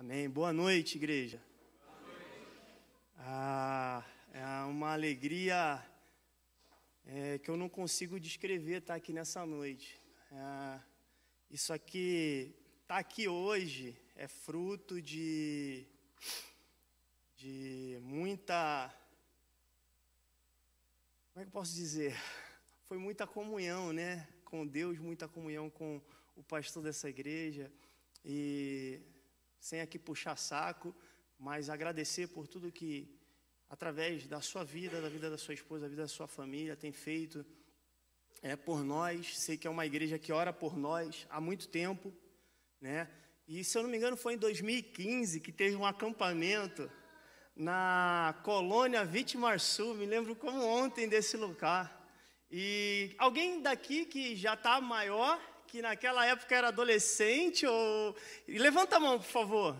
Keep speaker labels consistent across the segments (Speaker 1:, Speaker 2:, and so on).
Speaker 1: Amém. Boa noite, igreja. É uma alegria que eu não consigo descrever estar aqui nessa noite. Isso aqui, estar aqui hoje é fruto de muita... Como é que eu posso dizer? Foi muita comunhão, né? Com Deus, muita comunhão com o pastor dessa igreja. E sem aqui puxar saco, mas agradecer por tudo que, através da sua vida, da vida da sua esposa, da vida da sua família, tem feito por nós. Sei que é uma igreja que ora por nós há muito tempo, né? E, se eu não me engano, foi em 2015 que teve um acampamento na colônia Vitimar Sul. Me lembro como ontem desse lugar. E alguém daqui que já está maior, que naquela época era adolescente, ou... Levanta a mão, por favor.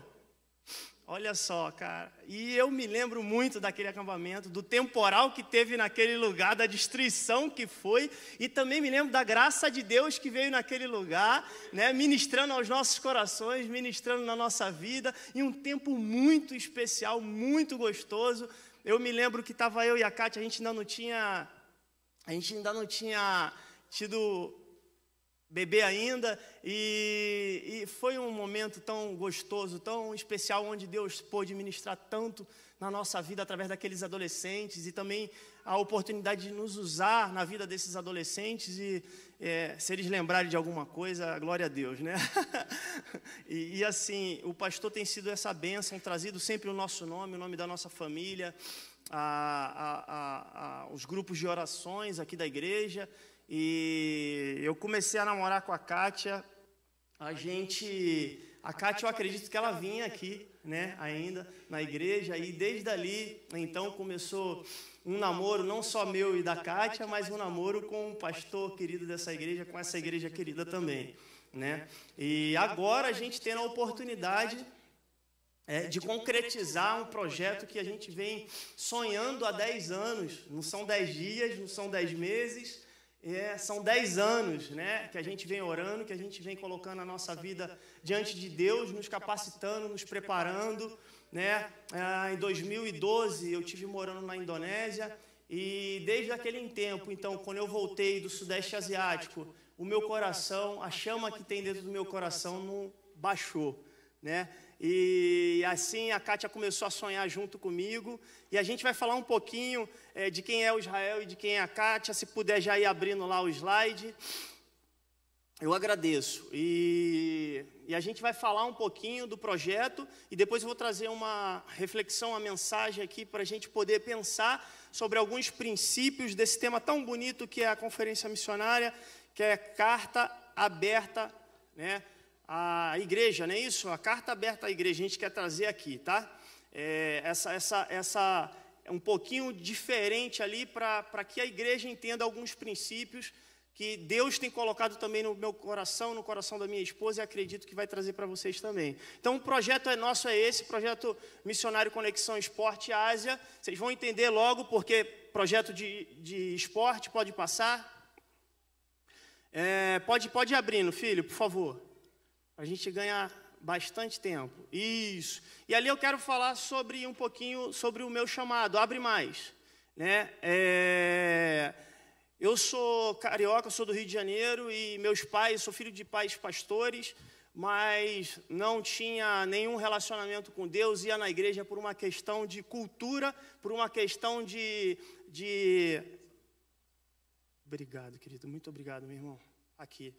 Speaker 1: Olha só, cara. E eu me lembro muito daquele acampamento, do temporal que teve naquele lugar, da destruição que foi, e também me lembro da graça de Deus que veio naquele lugar, né, ministrando aos nossos corações, ministrando na nossa vida, em um tempo muito especial, muito gostoso. Eu me lembro que estava eu e a Kátia, a gente ainda não tinha tido bebê ainda, e foi um momento tão gostoso, tão especial, onde Deus pôde ministrar tanto na nossa vida através daqueles adolescentes, e também a oportunidade de nos usar na vida desses adolescentes, e se eles lembrarem de alguma coisa, glória a Deus, né? E assim, o pastor tem sido essa bênção, trazido sempre o nosso nome, o nome da nossa família, os grupos de orações aqui da igreja. E eu comecei a namorar com a Kátia. A Kátia, eu acredito que ela vinha aqui, né, ainda na igreja, e desde ali, então, começou um namoro, não só meu e da Kátia, mas um namoro com o pastor querido dessa igreja, com essa igreja querida também, né? E agora a gente tem a oportunidade de concretizar um projeto que a gente vem sonhando há 10 anos. Não são 10 dias, não são 10 meses, são 10 anos, né, que a gente vem orando, que a gente vem colocando a nossa vida diante de Deus, nos capacitando, nos preparando, né? Em 2012 eu estive morando na Indonésia, e desde aquele tempo, então, quando eu voltei do Sudeste Asiático, o meu coração, a chama que tem dentro do meu coração não baixou, né? E assim a Kátia começou a sonhar junto comigo, e a gente vai falar um pouquinho de quem é o Israel e de quem é a Kátia. Se puder já ir abrindo lá o slide, eu agradeço. E a gente vai falar um pouquinho do projeto, e depois eu vou trazer uma reflexão, uma mensagem aqui para a gente poder pensar sobre alguns princípios desse tema tão bonito que é a Conferência Missionária, que é carta aberta, né? A igreja, não é isso? A carta aberta à igreja, a gente quer trazer aqui, tá? Essa é um pouquinho diferente ali, para que a igreja entenda alguns princípios que Deus tem colocado também no meu coração, no coração da minha esposa, e acredito que vai trazer para vocês também. Então, o projeto nosso é esse, projeto Missionário Conexão Esporte Ásia. Vocês vão entender logo, porque projeto de esporte, pode passar. Pode ir abrindo, filho, por favor. A gente ganha bastante tempo. Isso. E ali eu quero falar um pouquinho sobre o meu chamado. Abre mais, né? Eu sou carioca, sou do Rio de Janeiro, e meus pais, sou filho de pais pastores, mas não tinha nenhum relacionamento com Deus. Ia na igreja por uma questão de cultura, por uma questão de... Obrigado, querido. Muito obrigado, meu irmão. Aqui,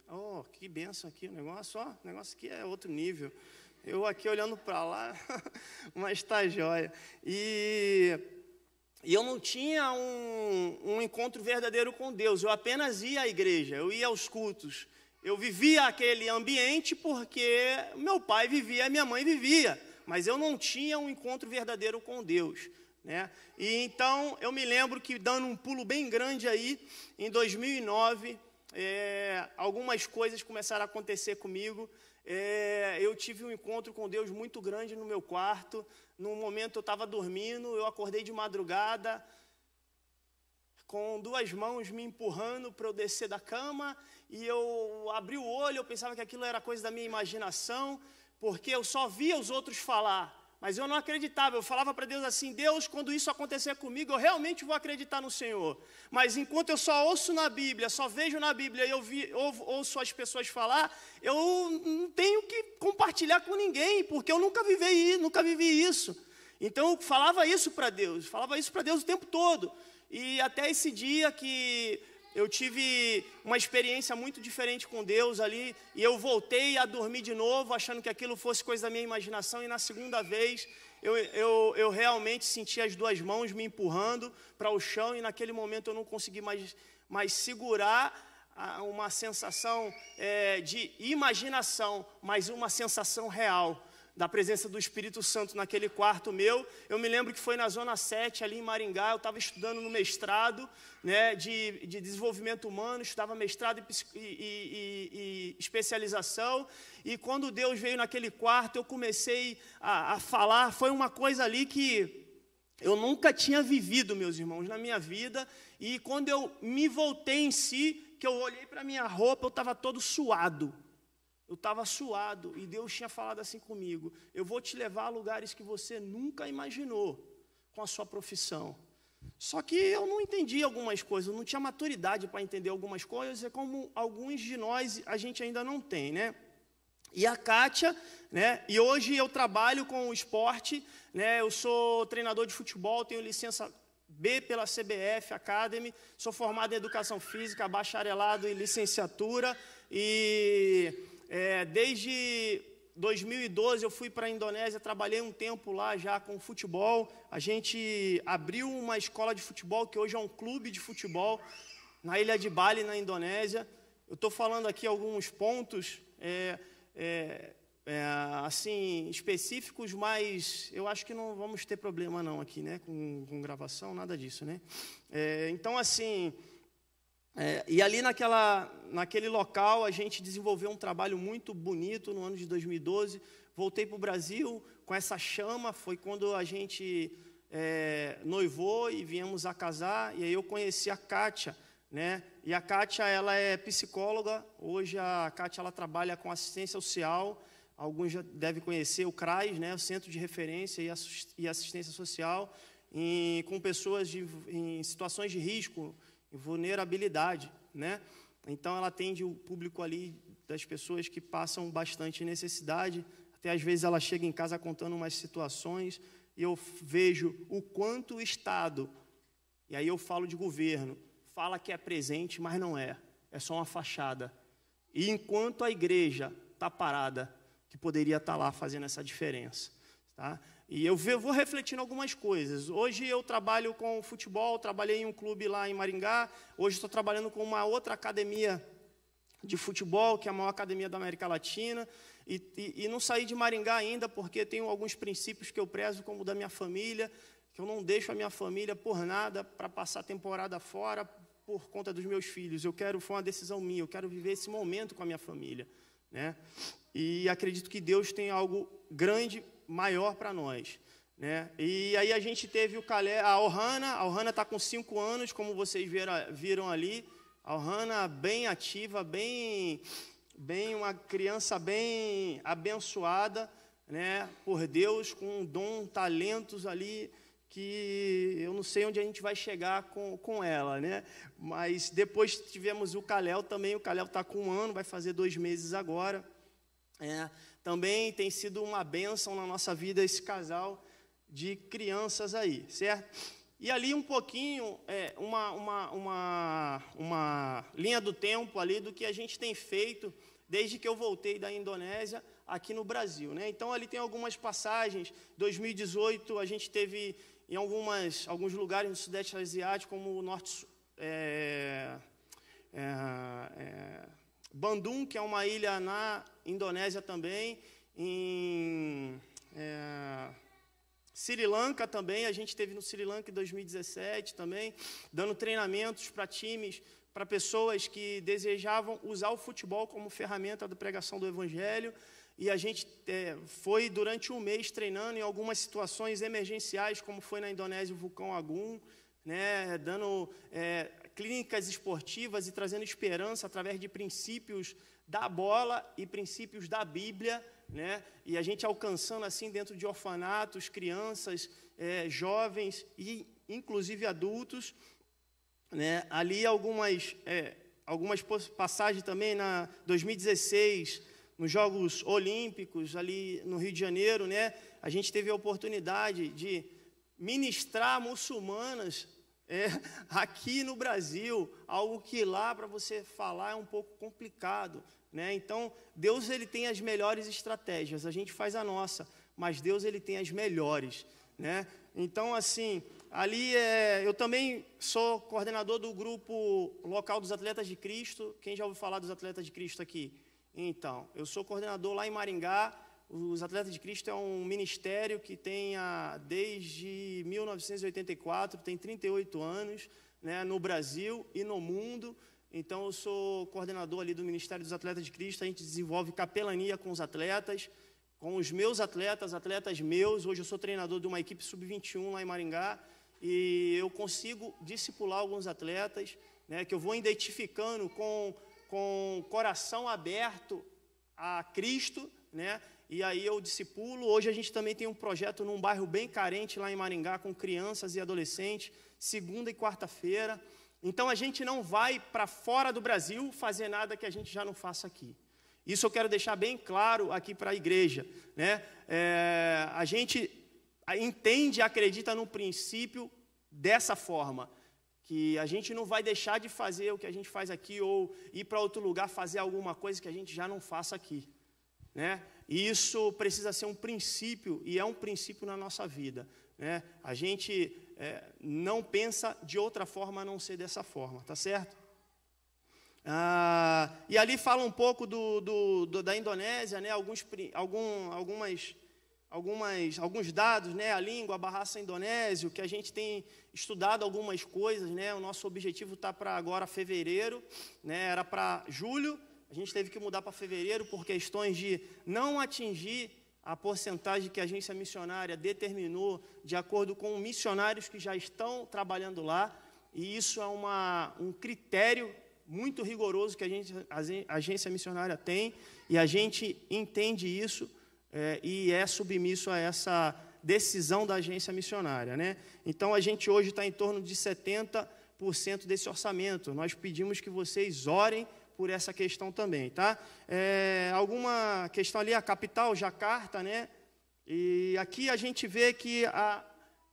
Speaker 1: que bênção aqui, o negócio aqui é outro nível. Eu aqui olhando para lá, mas está jóia. E eu não tinha um encontro verdadeiro com Deus, eu apenas ia à igreja, eu ia aos cultos. Eu vivia aquele ambiente porque meu pai vivia, minha mãe vivia, mas eu não tinha um encontro verdadeiro com Deus, né? E então eu me lembro que, dando um pulo bem grande aí, em 2009... algumas coisas começaram a acontecer comigo. Eu tive um encontro com Deus muito grande no meu quarto. Num momento eu estava dormindo, eu acordei de madrugada, com 2 mãos me empurrando para eu descer da cama, e eu abri o olho, eu pensava que aquilo era coisa da minha imaginação. porque eu só via os outros falar, mas eu não acreditava. Eu falava para Deus assim: Deus, quando isso acontecer comigo, eu realmente vou acreditar no Senhor. Mas enquanto eu só ouço na Bíblia, só vejo na Bíblia e ouço as pessoas falar, eu não tenho que compartilhar com ninguém, porque eu nunca vivi isso. Então eu falava isso para Deus o tempo todo. E até esse dia que eu tive uma experiência muito diferente com Deus ali, e eu voltei a dormir de novo, achando que aquilo fosse coisa da minha imaginação, e na segunda vez eu realmente senti as duas mãos me empurrando para o chão, e naquele momento eu não consegui mais segurar uma sensação de imaginação, mas uma sensação real da presença do Espírito Santo naquele quarto meu. Eu me lembro que foi na Zona 7, ali em Maringá. Eu estava estudando no mestrado, né, de desenvolvimento humano, estudava mestrado e especialização, e quando Deus veio naquele quarto, eu comecei a falar. Foi uma coisa ali que eu nunca tinha vivido, meus irmãos, na minha vida, e quando eu me voltei em si, que eu olhei para a minha roupa, eu estava todo suado. Eu estava suado, e Deus tinha falado assim comigo: eu vou te levar a lugares que você nunca imaginou com a sua profissão. Só que eu não entendi algumas coisas, eu não tinha maturidade para entender algumas coisas, é como alguns de nós a gente ainda não tem, né? E a Kátia, né? E hoje eu trabalho com o esporte, né? Eu sou treinador de futebol, tenho licença B pela CBF Academy, sou formado em Educação Física, bacharelado em licenciatura, e desde 2012 eu fui para a Indonésia, trabalhei um tempo lá já com futebol. A gente abriu uma escola de futebol, que hoje é um clube de futebol, na ilha de Bali, na Indonésia. Eu estou falando aqui alguns pontos assim, específicos, mas eu acho que não vamos ter problema não aqui, né, com gravação, nada disso, né? Então, assim... e ali naquele local a gente desenvolveu um trabalho muito bonito no ano de 2012. Voltei para o Brasil com essa chama, foi quando a gente noivou e viemos a casar, e aí eu conheci a Kátia, né? E a Kátia, ela é psicóloga. Hoje a Kátia, ela trabalha com assistência social, alguns já devem conhecer o CRAS, né? O Centro de Referência e Assistência Social, com pessoas em situações de risco, vulnerabilidade, né? Então ela atende o público ali das pessoas que passam bastante necessidade. Até às vezes ela chega em casa contando umas situações, e eu vejo o quanto o Estado, e aí eu falo de governo, fala que é presente, mas não é só uma fachada. E enquanto a igreja está parada, que poderia estar lá fazendo essa diferença, tá? E eu vou refletindo algumas coisas. Hoje eu trabalho com futebol, trabalhei em um clube lá em Maringá. Hoje estou trabalhando com uma outra academia de futebol, que é a maior academia da América Latina. E não saí de Maringá ainda, porque tenho alguns princípios que eu prezo, como o da minha família, que eu não deixo a minha família por nada para passar temporada fora por conta dos meus filhos. Foi uma decisão minha, eu quero viver esse momento com a minha família, né? E acredito que Deus tem algo grande, maior para nós, né? E aí a gente teve a Ohana está com 5 anos, como vocês viram ali. A Ohana bem ativa, bem uma criança bem abençoada, né, por Deus, com um dom, talentos ali, que eu não sei onde a gente vai chegar com ela, né? Mas depois tivemos o Kalel também. O Kalel está com 1 ano, vai fazer 2 meses agora. Também tem sido uma bênção na nossa vida esse casal de crianças aí, certo? E ali um pouquinho, uma linha do tempo ali do que a gente tem feito desde que eu voltei da Indonésia aqui no Brasil, né? Então ali tem algumas passagens. 2018 a gente teve em alguns lugares no Sudeste Asiático, como o Bandung, que é uma ilha na Indonésia também, em Sri Lanka também. A gente esteve no Sri Lanka em 2017 também, dando treinamentos para times, para pessoas que desejavam usar o futebol como ferramenta da pregação do Evangelho. E a gente foi durante 1 mês treinando em algumas situações emergenciais, como foi na Indonésia o vulcão Agung, né, dando clínicas esportivas e trazendo esperança através de princípios da bola e princípios da Bíblia, né? E a gente alcançando assim dentro de orfanatos, crianças, jovens e inclusive adultos, né? Ali algumas passagens também na 2016, nos Jogos Olímpicos ali no Rio de Janeiro, né? A gente teve a oportunidade de ministrar muçulmanas aqui no Brasil, algo que lá para você falar é um pouco complicado, né? Então, Deus ele tem as melhores estratégias, a gente faz a nossa, mas Deus ele tem as melhores, né? Então, assim, ali eu também sou coordenador do grupo local dos Atletas de Cristo. Quem já ouviu falar dos Atletas de Cristo aqui? Então, eu sou coordenador lá em Maringá. Os Atletas de Cristo é um ministério que tem desde 1984, tem 38 anos, né, no Brasil e no mundo. Então, eu sou coordenador ali do Ministério dos Atletas de Cristo. A gente desenvolve capelania com os atletas, com os meus atletas meus. Hoje eu sou treinador de uma equipe sub-21 lá em Maringá e eu consigo discipular alguns atletas, né, que eu vou identificando com coração aberto a Cristo, né? E aí eu discipulo. Hoje a gente também tem um projeto num bairro bem carente lá em Maringá, com crianças e adolescentes, segunda e quarta-feira. Então a gente não vai para fora do Brasil fazer nada que a gente já não faça aqui. Isso eu quero deixar bem claro aqui para a igreja, né? A gente entende e acredita no princípio dessa forma, que a gente não vai deixar de fazer o que a gente faz aqui ou ir para outro lugar fazer alguma coisa que a gente já não faça aqui, né? E isso precisa ser um princípio, e é um princípio na nossa vida, né? A gente não pensa de outra forma a não ser dessa forma, tá certo? E ali fala um pouco da Indonésia, né? Alguns dados, né? A língua, a Bahasa Indonésio, que a gente tem estudado algumas coisas, né? O nosso objetivo está para agora fevereiro, né? Era para julho. A gente teve que mudar para fevereiro por questões de não atingir a porcentagem que a agência missionária determinou de acordo com missionários que já estão trabalhando lá. E isso é um critério muito rigoroso que a agência missionária tem, e a gente entende isso e é submisso a essa decisão da agência missionária, né? Então, a gente hoje está em torno de 70% desse orçamento. Nós pedimos que vocês orem por essa questão também, tá? Alguma questão ali, a capital, Jakarta, né? E aqui a gente vê que a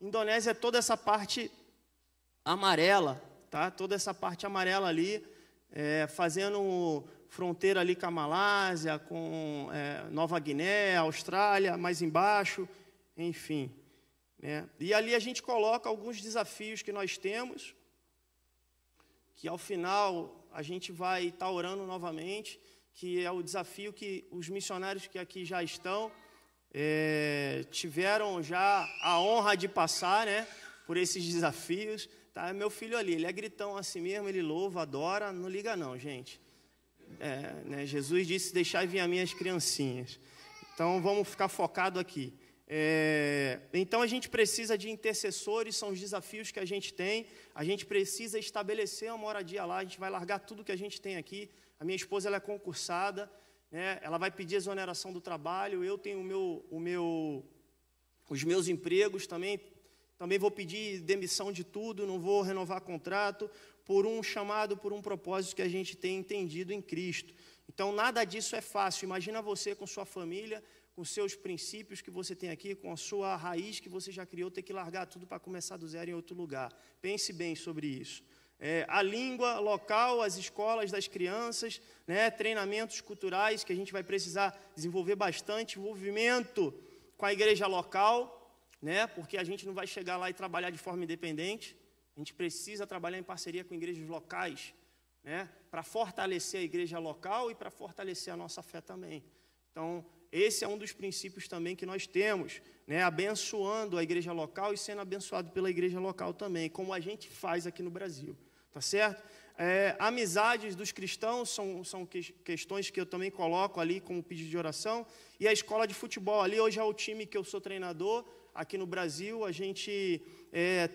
Speaker 1: Indonésia é toda essa parte amarela, tá? Toda essa parte amarela ali, fazendo fronteira ali com a Malásia, com Nova Guiné, Austrália, mais embaixo, enfim, né? E ali a gente coloca alguns desafios que nós temos, que ao final a gente vai estar orando novamente, que é o desafio que os missionários que aqui já estão tiveram já a honra de passar, né, por esses desafios. Tá, meu filho ali, ele é gritão assim mesmo, ele louva, adora, não liga não, gente. Né, Jesus disse, deixai vir a minhas criancinhas. Então, vamos ficar focado aqui. Então, a gente precisa de intercessores, são os desafios que a gente tem. A gente precisa estabelecer uma moradia lá, a gente vai largar tudo que a gente tem aqui. A minha esposa ela é concursada, né? Ela vai pedir exoneração do trabalho, eu tenho os meus empregos também vou pedir demissão de tudo, não vou renovar contrato, por um chamado, por um propósito que a gente tem entendido em Cristo. Então, nada disso é fácil. Imagina você com sua família, com seus princípios que você tem aqui, com a sua raiz que você já criou, ter que largar tudo para começar do zero em outro lugar. Pense bem sobre isso. A língua local, as escolas das crianças, né, treinamentos culturais que a gente vai precisar desenvolver bastante, envolvimento com a igreja local, né, porque a gente não vai chegar lá e trabalhar de forma independente. A gente precisa trabalhar em parceria com igrejas locais, né, para fortalecer a igreja local e para fortalecer a nossa fé também. Então, esse é um dos princípios também que nós temos, né, abençoando a igreja local e sendo abençoado pela igreja local também, como a gente faz aqui no Brasil, tá certo? Amizades dos cristãos são questões que eu também coloco ali como pedido de oração, e a escola de futebol ali, hoje é o time que eu sou treinador, aqui no Brasil, a gente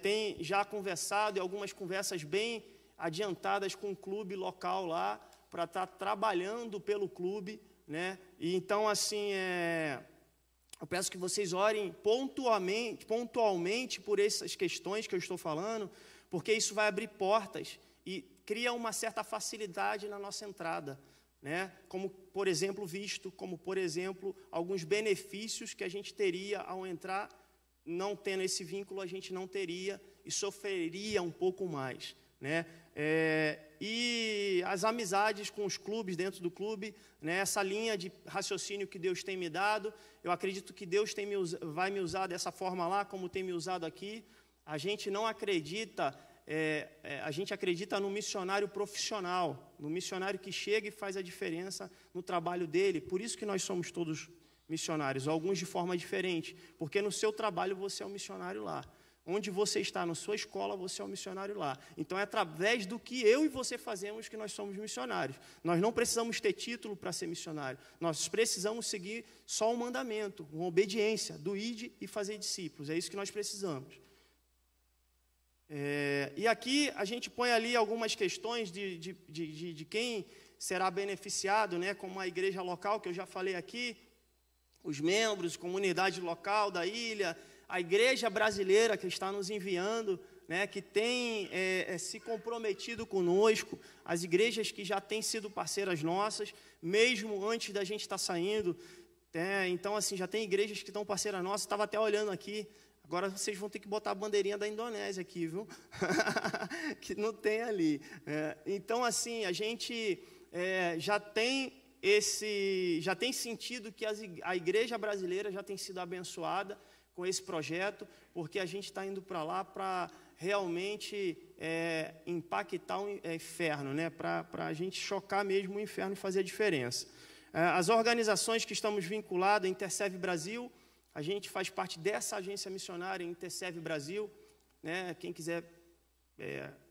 Speaker 1: tem já conversado, e algumas conversas bem adiantadas com o clube local lá, para estar trabalhando pelo clube, né? E então, assim, eu peço que vocês orem pontualmente por essas questões que eu estou falando, porque isso vai abrir portas e cria uma certa facilidade na nossa entrada, né? Como, por exemplo, visto, como, por exemplo, alguns benefícios que a gente teria ao entrar, não tendo esse vínculo, a gente não teria e sofreria um pouco mais, né? E as amizades com os clubes, dentro do clube, né? Essa linha de raciocínio que Deus tem me dado, eu acredito que Deus vai me usar dessa forma lá, como tem me usado aqui. A gente não acredita, a gente acredita no missionário profissional, no missionário que chega e faz a diferença no trabalho dele. Por isso que nós somos todos missionários, alguns de forma diferente, porque no seu trabalho você é um missionário lá. Onde você está, na sua escola, você é um missionário lá. Então, é através do que eu e você fazemos que nós somos missionários. Nós não precisamos ter título para ser missionário. Nós precisamos seguir só um mandamento, uma obediência, do ide e fazer discípulos. É isso que nós precisamos. E aqui a gente põe ali algumas questões de quem será beneficiado, né, como a igreja local, que eu já falei aqui, os membros, comunidade local da ilha, a igreja brasileira que está nos enviando, né, que tem se comprometido conosco, as igrejas que já têm sido parceiras nossas, mesmo antes da gente estar saindo. Então, assim, já tem igrejas que estão parceiras nossas, estava até olhando aqui, agora vocês vão ter que botar a bandeirinha da Indonésia aqui, viu? Que não tem ali. Então, assim, a gente já tem sentido que a igreja brasileira já tem sido abençoada com esse projeto, porque a gente está indo para lá para realmente impactar o inferno, né? Para a gente chocar mesmo o inferno e fazer a diferença. As organizações que estamos vinculados, a Interserve Brasil, a gente faz parte dessa agência missionária, Interserve Brasil, né? Quem quiser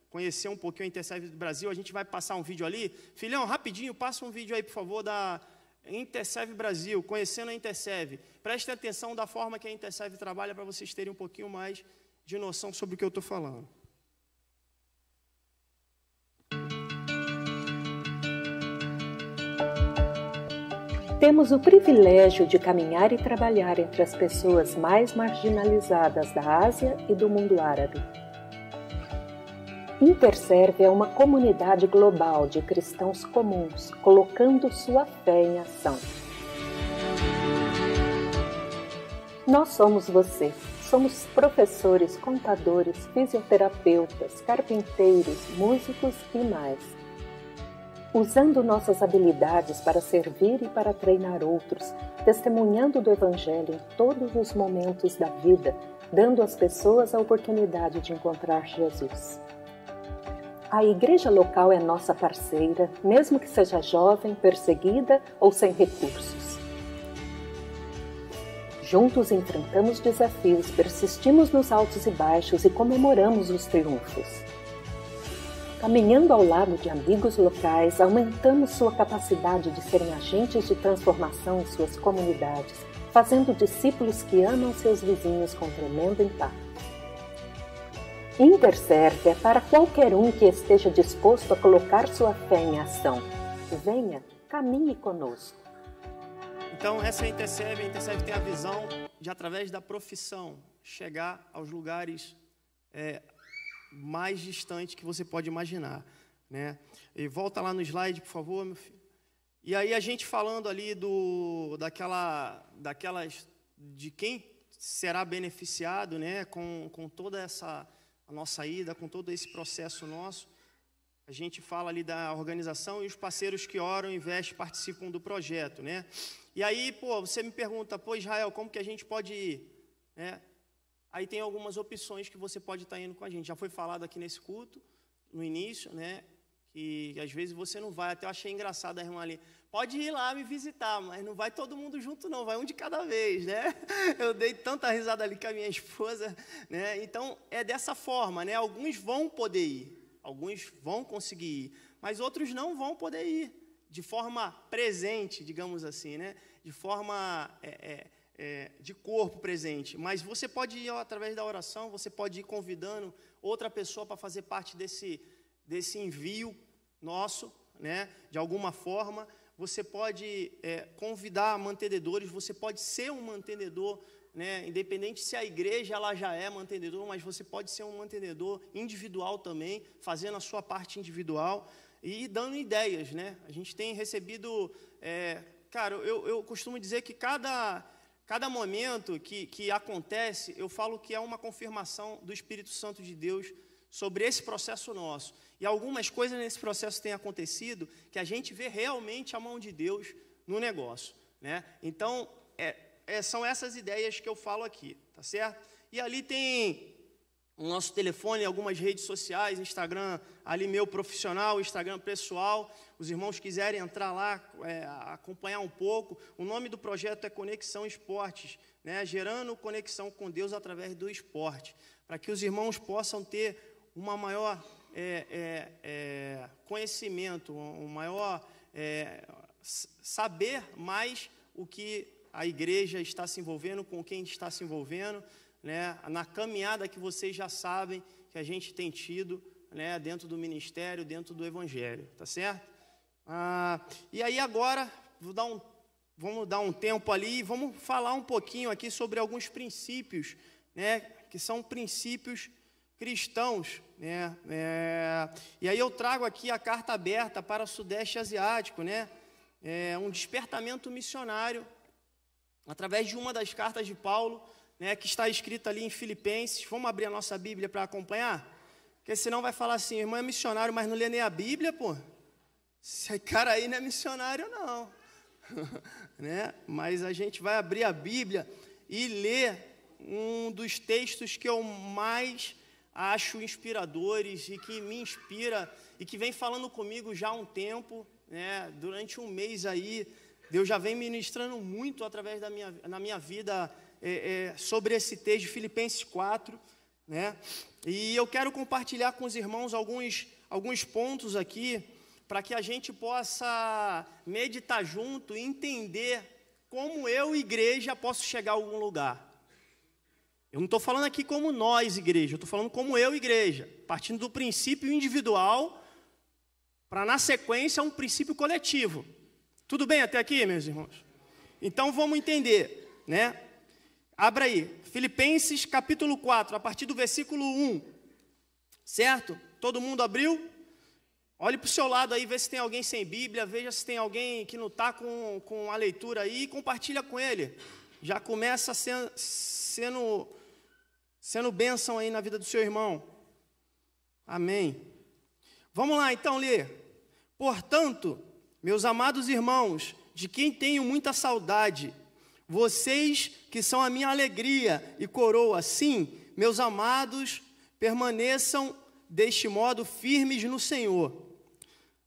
Speaker 1: conhecer um pouquinho a Interserve Brasil, a gente vai passar um vídeo ali. Filhão, rapidinho, passa um vídeo aí, por favor, da Interserve Brasil, conhecendo a Interserve. Prestem atenção da forma que a Interserve trabalha para vocês terem um pouquinho mais de noção sobre o que eu estou falando.
Speaker 2: Temos o privilégio de caminhar e trabalhar entre as pessoas mais marginalizadas da Ásia e do mundo árabe. Interserve é uma comunidade global de cristãos comuns, colocando sua fé em ação. Nós somos você. Somos professores, contadores, fisioterapeutas, carpinteiros, músicos e mais. Usando nossas habilidades para servir e para treinar outros, testemunhando do Evangelho em todos os momentos da vida, dando às pessoas a oportunidade de encontrar Jesus. A igreja local é nossa parceira, mesmo que seja jovem, perseguida ou sem recursos. Juntos enfrentamos desafios, persistimos nos altos e baixos e comemoramos os triunfos. Caminhando ao lado de amigos locais, aumentamos sua capacidade de serem agentes de transformação em suas comunidades, fazendo discípulos que amam seus vizinhos com tremendo impacto. Interserve é para qualquer um que esteja disposto a colocar sua fé em ação. Venha, caminhe conosco.
Speaker 1: Então, essa é a Interserve tem a visão de, através da profissão, chegar aos lugares mais distantes que você pode imaginar, né? E volta lá no slide, por favor, meu filho. E aí a gente falando ali de quem será beneficiado, né, com toda essa a nossa ida, com todo esse processo nosso. A gente fala ali da organização e os parceiros que oram, investem, participam do projeto, né? E aí, você me pergunta, Israel, como que a gente pode ir, né? Aí tem algumas opções que você pode estar indo com a gente. Já foi falado aqui nesse culto, no início, né? Que às vezes você não vai. Até eu achei engraçado a irmã ali. Pode ir lá me visitar, mas não vai todo mundo junto não, vai um de cada vez, né? Eu dei tanta risada ali com a minha esposa, né? Então, é dessa forma, né? Alguns vão poder ir, alguns vão conseguir ir, mas outros não vão poder ir de forma presente, digamos assim, né? De forma de corpo presente. Mas você pode ir através da oração, você pode ir convidando outra pessoa para fazer parte desse envio nosso, né? De alguma forma. você pode convidar mantenedores, você pode ser um mantenedor, né? Independente se a igreja ela já é mantenedor, mas você pode ser um mantenedor individual também, fazendo a sua parte individual e dando ideias, né? A gente tem recebido, cara, eu costumo dizer que cada momento que acontece, eu falo que é uma confirmação do Espírito Santo de Deus sobre esse processo nosso. E algumas coisas nesse processo têm acontecido que a gente vê realmente a mão de Deus no negócio, né? Então, são essas ideias que eu falo aqui, tá certo? E ali tem o nosso telefone, algumas redes sociais, Instagram ali meu profissional, Instagram pessoal. Os irmãos quiserem entrar lá, acompanhar um pouco. O nome do projeto é Conexão Esportes, né? Gerando conexão com Deus através do esporte, para que os irmãos possam ter uma maior conhecimento, um maior saber mais o que a igreja está se envolvendo, com quem está se envolvendo, né, na caminhada que vocês já sabem que a gente tem tido, né, dentro do ministério, dentro do evangelho, tá certo? E aí agora, vamos dar um tempo ali e vamos falar um pouquinho aqui sobre alguns princípios, né, que são princípios cristãos, né? E aí eu trago aqui a carta aberta para o Sudeste Asiático, né? Um despertamento missionário, através de uma das cartas de Paulo, né, que está escrita ali em Filipenses. Vamos abrir a nossa Bíblia para acompanhar? Porque senão vai falar assim, irmão é missionário, mas não lê nem a Bíblia, pô. Esse cara aí não é missionário, não. Né? Mas a gente vai abrir a Bíblia e ler um dos textos que eu mais acho inspiradores e que me inspira e que vem falando comigo já há um tempo, né? Durante um mês aí, Deus já vem ministrando muito através na minha vida sobre esse texto de Filipenses 4, né? E eu quero compartilhar com os irmãos alguns pontos aqui, para que a gente possa meditar junto e entender como eu, igreja, posso chegar a algum lugar. Eu não estou falando aqui como nós, igreja, eu estou falando como eu, igreja, partindo do princípio individual, para, na sequência, um princípio coletivo. Tudo bem até aqui, meus irmãos? Então, vamos entender, né? Abra aí, Filipenses capítulo 4, a partir do versículo 1, certo? Todo mundo abriu? Olhe para o seu lado aí, vê se tem alguém sem Bíblia, veja se tem alguém que não está com a leitura aí, e compartilha com ele. Já começa sendo bênção aí na vida do seu irmão. Amém. Vamos lá, então, ler. Portanto, meus amados irmãos, de quem tenho muita saudade, vocês que são a minha alegria e coroa, sim, meus amados, permaneçam deste modo firmes no Senhor.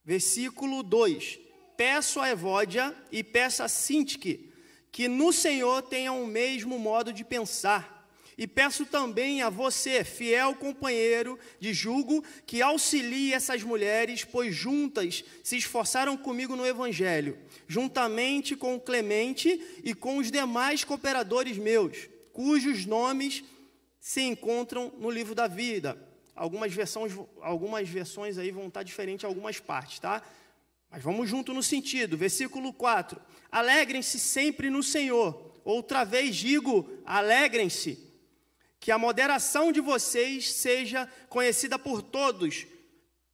Speaker 1: Versículo 2. Peço a Evódia e peço a Sintique que no Senhor tenham o mesmo modo de pensar. E peço também a você, fiel companheiro de jugo, que auxilie essas mulheres, pois juntas se esforçaram comigo no Evangelho, juntamente com o Clemente e com os demais cooperadores meus, cujos nomes se encontram no livro da vida. Algumas versões aí vão estar diferentes em algumas partes, tá? Mas vamos junto no sentido. Versículo 4. Alegrem-se sempre no Senhor. Outra vez digo, alegrem-se. Que a moderação de vocês seja conhecida por todos.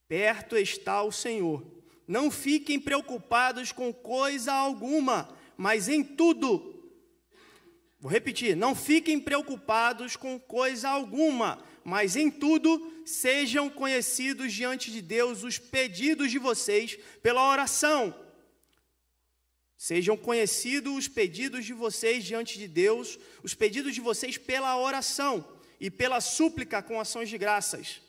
Speaker 1: Perto está o Senhor. Não fiquem preocupados com coisa alguma, mas em tudo. Vou repetir, não fiquem preocupados com coisa alguma, mas em tudo sejam conhecidos diante de Deus os pedidos de vocês pela oração. Sejam conhecidos os pedidos de vocês diante de Deus, os pedidos de vocês pela oração e pela súplica com ações de graças.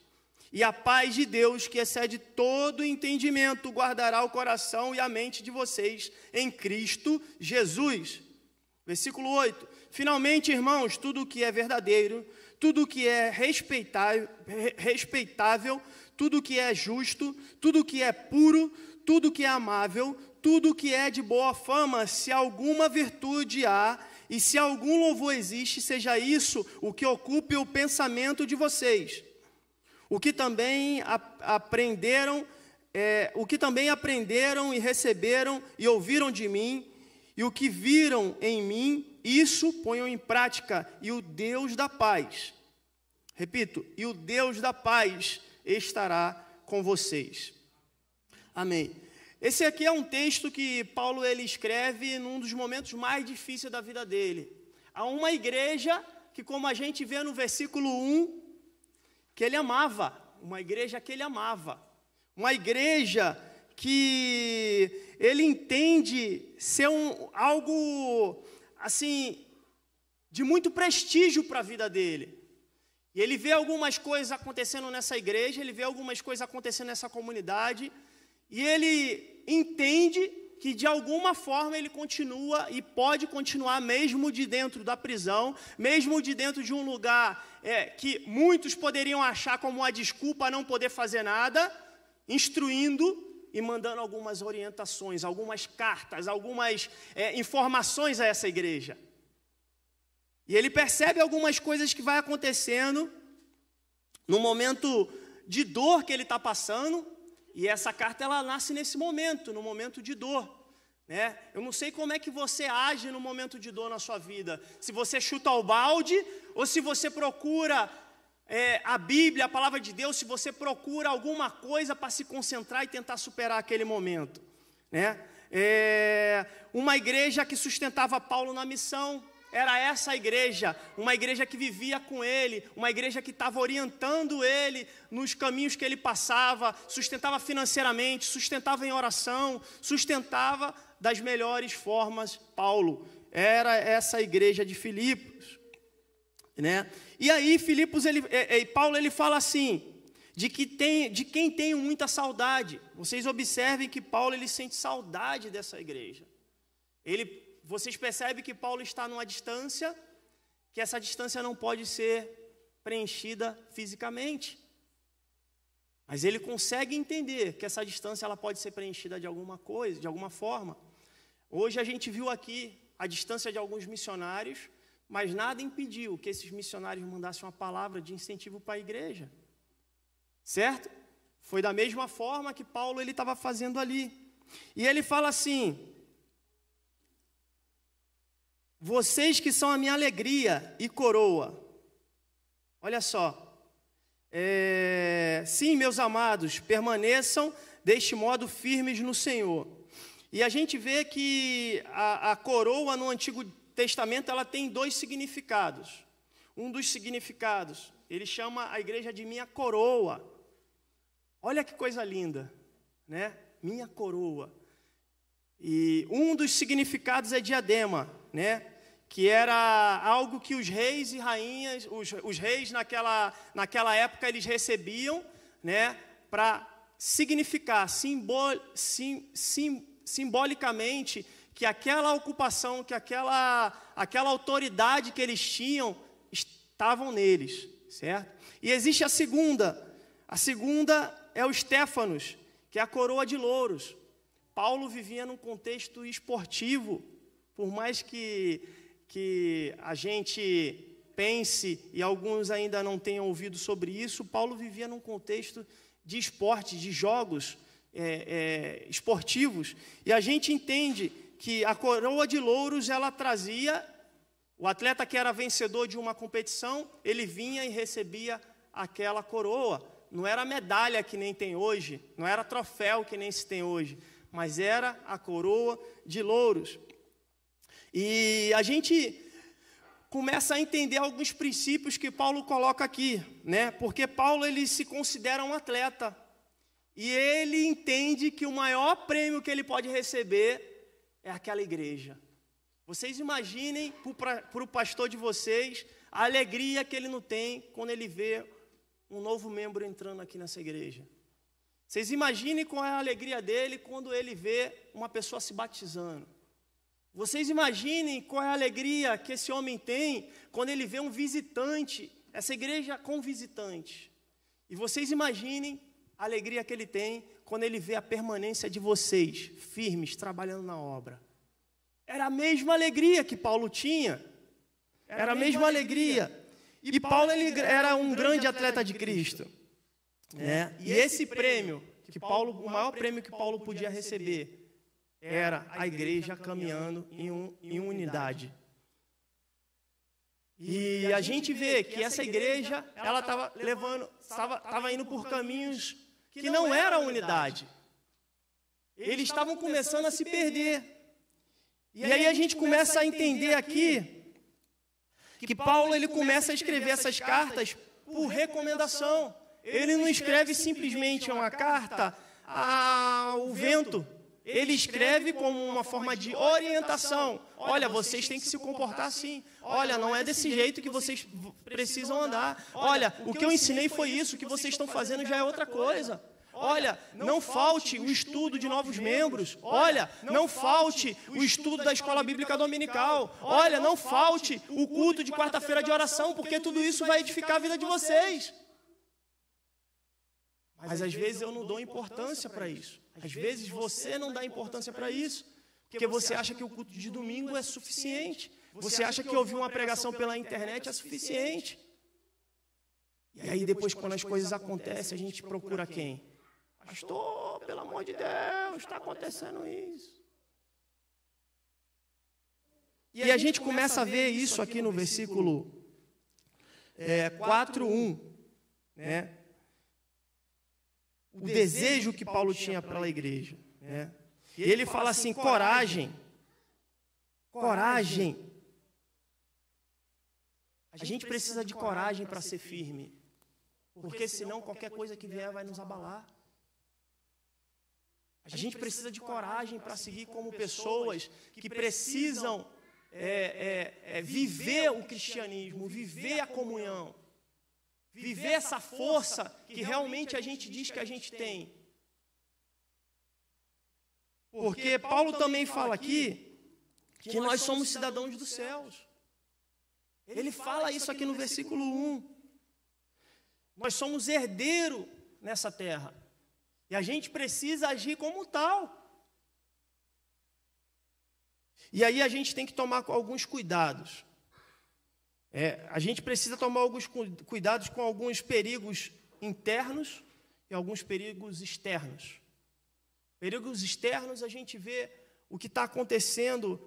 Speaker 1: E a paz de Deus, que excede todo entendimento, guardará o coração e a mente de vocês em Cristo Jesus. Versículo 8. Finalmente, irmãos, tudo o que é verdadeiro, tudo o que é respeitável, tudo o que é justo, tudo o que é puro, tudo o que é amável, tudo o que é de boa fama, se alguma virtude há e se algum louvor existe, seja isso o que ocupe o pensamento de vocês. O que também aprenderam o que também aprenderam e receberam e ouviram de mim, e o que viram em mim, isso ponham em prática, e o Deus da paz, repito, e o Deus da paz estará com vocês. Amém. Esse aqui é um texto que Paulo ele escreve num dos momentos mais difíceis da vida dele. Há uma igreja que, como a gente vê no versículo 1, que ele amava, uma igreja que ele amava, uma igreja que ele entende ser algo, assim, de muito prestígio para a vida dele. E ele vê algumas coisas acontecendo nessa igreja, ele vê algumas coisas acontecendo nessa comunidade, e ele entende que de alguma forma ele continua e pode continuar mesmo de dentro da prisão, mesmo de dentro de um lugar que muitos poderiam achar como uma desculpa a não poder fazer nada, instruindo e mandando algumas orientações, algumas cartas, algumas informações a essa igreja. E ele percebe algumas coisas que vai acontecendo no momento de dor que ele está passando, e essa carta ela nasce nesse momento, no momento de dor, né? Eu não sei como é que você age no momento de dor na sua vida, se você chuta o balde, ou se você procura a Bíblia, a palavra de Deus, se você procura alguma coisa para se concentrar e tentar superar aquele momento, né? Uma igreja que sustentava Paulo na missão, era essa igreja, uma igreja que vivia com ele, uma igreja que estava orientando ele nos caminhos que ele passava, sustentava financeiramente, sustentava em oração, sustentava das melhores formas Paulo. Era essa igreja de Filipos, né? E aí Paulo ele fala assim, de quem tenho muita saudade. Vocês observem que Paulo ele sente saudade dessa igreja. Vocês percebem que Paulo está numa distância, que essa distância não pode ser preenchida fisicamente. Mas ele consegue entender que essa distância ela pode ser preenchida de alguma coisa, de alguma forma. Hoje a gente viu aqui a distância de alguns missionários, mas nada impediu que esses missionários mandassem uma palavra de incentivo para a igreja. Certo? Foi da mesma forma que Paulo ele estava fazendo ali. E ele fala assim: vocês que são a minha alegria e coroa. Olha só. Sim, meus amados, permaneçam deste modo firmes no Senhor. E a gente vê que a coroa no Antigo Testamento ela tem dois significados. Um dos significados, ele chama a igreja de minha coroa. Olha que coisa linda, né? Minha coroa. E um dos significados é diadema, né? Que era algo que os reis e rainhas, os reis naquela época eles recebiam, né? Para significar simbolicamente que aquela ocupação, que aquela autoridade que eles tinham estavam neles, certo? E existe a segunda é o Stéfanos, que é a coroa de louros. Paulo vivia num contexto esportivo, por mais que a gente pense, e alguns ainda não tenham ouvido sobre isso, Paulo vivia num contexto de esporte, de jogos esportivos, e a gente entende que a coroa de louros, ela trazia, o atleta que era vencedor de uma competição, ele vinha e recebia aquela coroa. Não era medalha que nem tem hoje, não era troféu que nem se tem hoje, mas era a coroa de louros. E a gente começa a entender alguns princípios que Paulo coloca aqui, né? Porque Paulo ele se considera um atleta e ele entende que o maior prêmio que ele pode receber é aquela igreja. Vocês imaginem para o pastor de vocês a alegria que ele não tem quando ele vê um novo membro entrando aqui nessa igreja. Vocês imaginem qual é a alegria dele quando ele vê uma pessoa se batizando. Vocês imaginem qual é a alegria que esse homem tem quando ele vê um visitante, essa igreja com visitante. E vocês imaginem a alegria que ele tem quando ele vê a permanência de vocês, firmes, trabalhando na obra. Era a mesma alegria que Paulo tinha. Era a mesma alegria. E Paulo ele era um grande atleta de Cristo. E esse prêmio que Paulo, o maior prêmio que Paulo podia receber era a igreja caminhando em unidade. E a gente vê que essa igreja, ela estava indo por caminhos que não era unidade. Eles estavam começando a se perder. E aí a gente começa a entender aqui que Paulo, ele começa a escrever essas cartas por recomendação. Ele não escreve simplesmente uma carta ao vento. Ele escreve como uma forma de orientação. Olha, vocês têm que se comportar assim. Olha, não é desse jeito que vocês precisam andar. Olha, o que eu ensinei foi isso, o que vocês estão fazendo já é outra coisa. Olha, não falte o estudo de novos membros. Olha, não falte o estudo da escola bíblica dominical. Olha, não falte o culto de quarta-feira de oração, porque tudo isso vai edificar a vida de vocês. Mas às vezes eu não dou importância para isso. Às vezes você não dá importância para isso, porque você acha que o culto de domingo é suficiente. Você acha que ouvir uma pregação pela internet é suficiente. E aí depois, quando as coisas acontecem, a gente procura quem? Pastor, pelo amor de Deus, está acontecendo isso. E a gente começa a ver isso aqui no versículo 4:1, né? O desejo que Paulo tinha para a igreja, né? E ele fala assim, coragem. A gente precisa de coragem para ser firme, porque senão qualquer coisa que vier vai nos abalar. A gente precisa de coragem para seguir como pessoas que precisam viver o cristianismo, viver a comunhão, viver essa força que realmente a gente diz que a gente tem. Porque Paulo também fala aqui que nós somos cidadãos dos céus. Ele fala isso aqui no versículo 1. Nós somos herdeiros nessa terra. E a gente precisa agir como tal. E aí a gente tem que tomar alguns cuidados. A gente precisa tomar alguns cuidados com alguns perigos internos e alguns perigos externos. Perigos externos, a gente vê o que está acontecendo.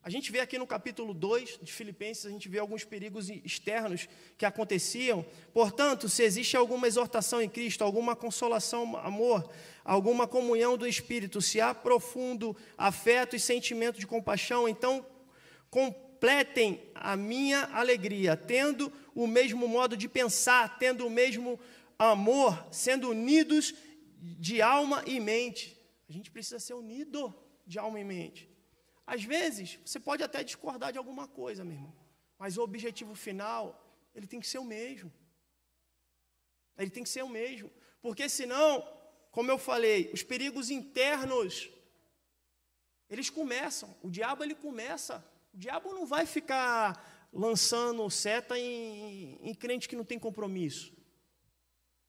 Speaker 1: A gente vê aqui no capítulo 2 de Filipenses, a gente vê alguns perigos externos que aconteciam. Portanto, se existe alguma exortação em Cristo, alguma consolação, amor, alguma comunhão do Espírito, se há profundo afeto e sentimento de compaixão, então completem a minha alegria, tendo o mesmo modo de pensar, tendo o mesmo amor, sendo unidos de alma e mente. A gente precisa ser unido de alma e mente. Às vezes, você pode até discordar de alguma coisa, meu irmão, mas o objetivo final, ele tem que ser o mesmo. Ele tem que ser o mesmo, porque senão, como eu falei, os perigos internos, eles começam, o diabo não vai ficar lançando seta em crente que não tem compromisso.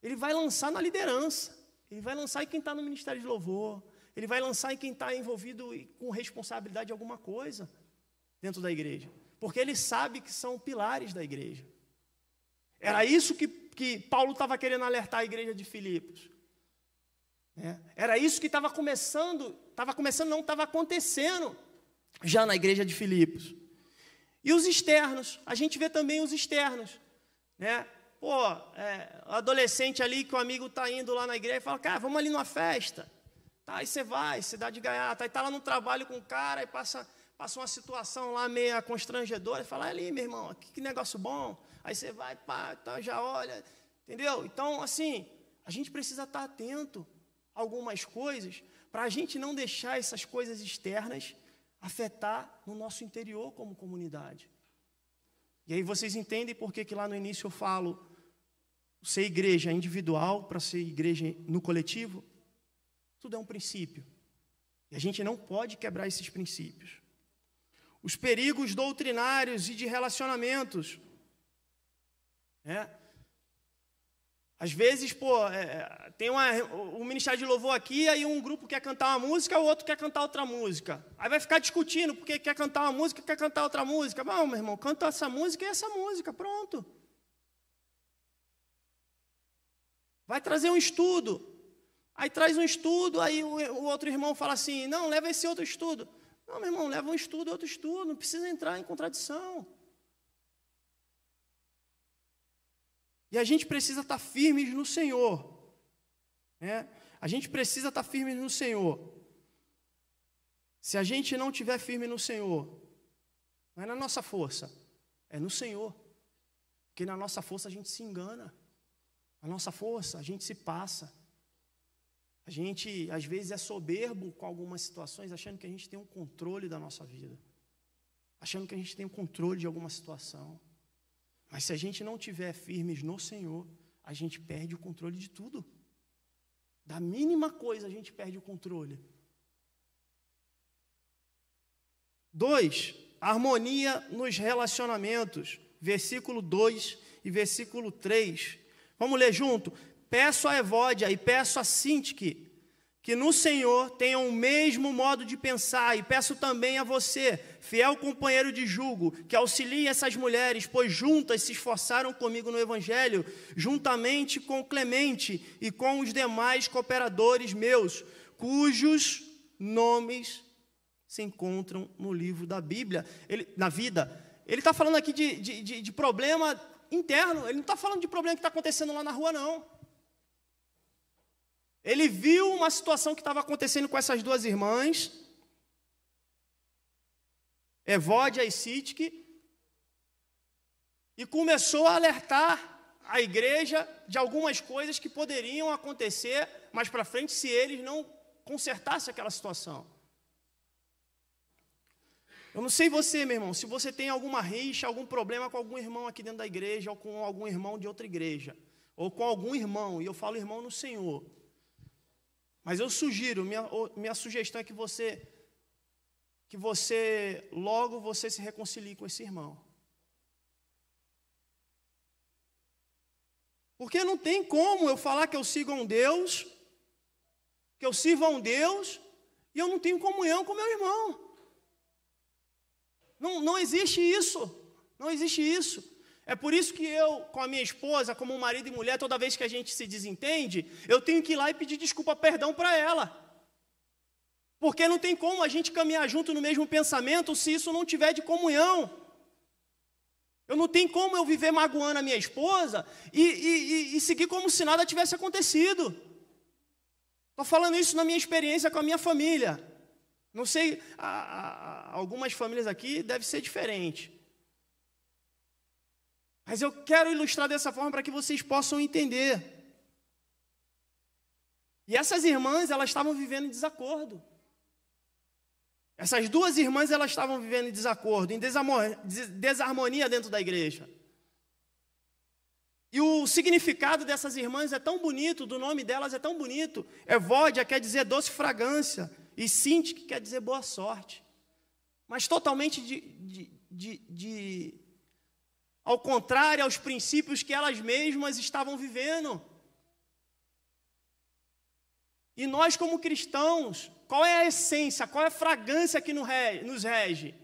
Speaker 1: Ele vai lançar na liderança, ele vai lançar em quem está no ministério de louvor, ele vai lançar em quem está envolvido com responsabilidade de alguma coisa dentro da igreja. Porque ele sabe que são pilares da igreja. Era isso que Paulo estava querendo alertar a igreja de Filipos. Era isso que estava acontecendo já na igreja de Filipos. E os externos, a gente vê também os externos. Adolescente ali que o amigo está indo lá na igreja e fala, cara, vamos ali numa festa. Tá, aí você dá de gaiata, aí está lá no trabalho com o cara, e passa uma situação lá meio constrangedora, e fala, ali, meu irmão, que negócio bom. Aí você vai, pá, então já olha, entendeu? Então, assim, a gente precisa estar atento a algumas coisas, para a gente não deixar essas coisas externas afetar no nosso interior como comunidade. E aí vocês entendem por que lá no início eu falo ser igreja individual para ser igreja no coletivo? Tudo é um princípio. E a gente não pode quebrar esses princípios. Os perigos doutrinários e de relacionamentos. Às vezes, tem um ministério de louvor aqui, aí um grupo quer cantar uma música, o outro quer cantar outra música. Aí vai ficar discutindo, porque quer cantar uma música, quer cantar outra música. Não, meu irmão, canta essa música e essa música, pronto. Vai trazer um estudo. Aí traz um estudo, aí o outro irmão fala assim, não, leva esse outro estudo. Não, meu irmão, leva um estudo, outro estudo, não precisa entrar em contradição. E a gente precisa estar firmes no Senhor. Né? A gente precisa estar firmes no Senhor. Se a gente não estiver firme no Senhor, não é na nossa força, é no Senhor. Porque na nossa força a gente se engana. Na nossa força a gente se passa. A gente, às vezes, é soberbo com algumas situações, achando que a gente tem um controle da nossa vida. Achando que a gente tem um controle de alguma situação. Mas se a gente não estiver firmes no Senhor, a gente perde o controle de tudo. Da mínima coisa a gente perde o controle. 2, harmonia nos relacionamentos. Versículo 2 e versículo 3. Vamos ler junto? Peço a Evódia e peço a Sintique que no Senhor tenham o mesmo modo de pensar, e peço também a você, fiel companheiro de jugo, que auxilie essas mulheres, pois juntas se esforçaram comigo no Evangelho, juntamente com Clemente e com os demais cooperadores meus, cujos nomes se encontram no livro da Bíblia, na vida. Ele está falando aqui de problema interno, ele não está falando de problema que está acontecendo lá na rua, não. Ele viu uma situação que estava acontecendo com essas duas irmãs, Evódia e Sintique, e começou a alertar a igreja de algumas coisas que poderiam acontecer mais para frente se eles não consertassem aquela situação. Eu não sei você, meu irmão, se você tem alguma rixa, algum problema com algum irmão aqui dentro da igreja, ou com algum irmão de outra igreja, ou com algum irmão, e eu falo irmão no Senhor. Mas eu sugiro, minha sugestão é que logo você se reconcilie com esse irmão. Porque não tem como eu falar que eu sigo a um Deus, que eu sirvo a um Deus, e eu não tenho comunhão com meu irmão. Não existe isso, não existe isso. É por isso que eu, com a minha esposa, como marido e mulher, toda vez que a gente se desentende, eu tenho que ir lá e pedir desculpa, perdão para ela. Porque não tem como a gente caminhar junto no mesmo pensamento se isso não tiver de comunhão. Eu não tenho como eu viver magoando a minha esposa e seguir como se nada tivesse acontecido. Estou falando isso na minha experiência com a minha família. Não sei, algumas famílias aqui deve ser diferente. Mas eu quero ilustrar dessa forma para que vocês possam entender. E essas irmãs, elas estavam vivendo em desacordo. Essas duas irmãs, elas estavam vivendo em desacordo, em desarmonia dentro da igreja. E o significado dessas irmãs é tão bonito, do nome delas é tão bonito. Evódia quer dizer doce fragrância, e Sintique quer dizer boa sorte. Mas totalmente ao contrário aos princípios que elas mesmas estavam vivendo. E nós, como cristãos, qual é a essência, qual é a fragrância que nos rege?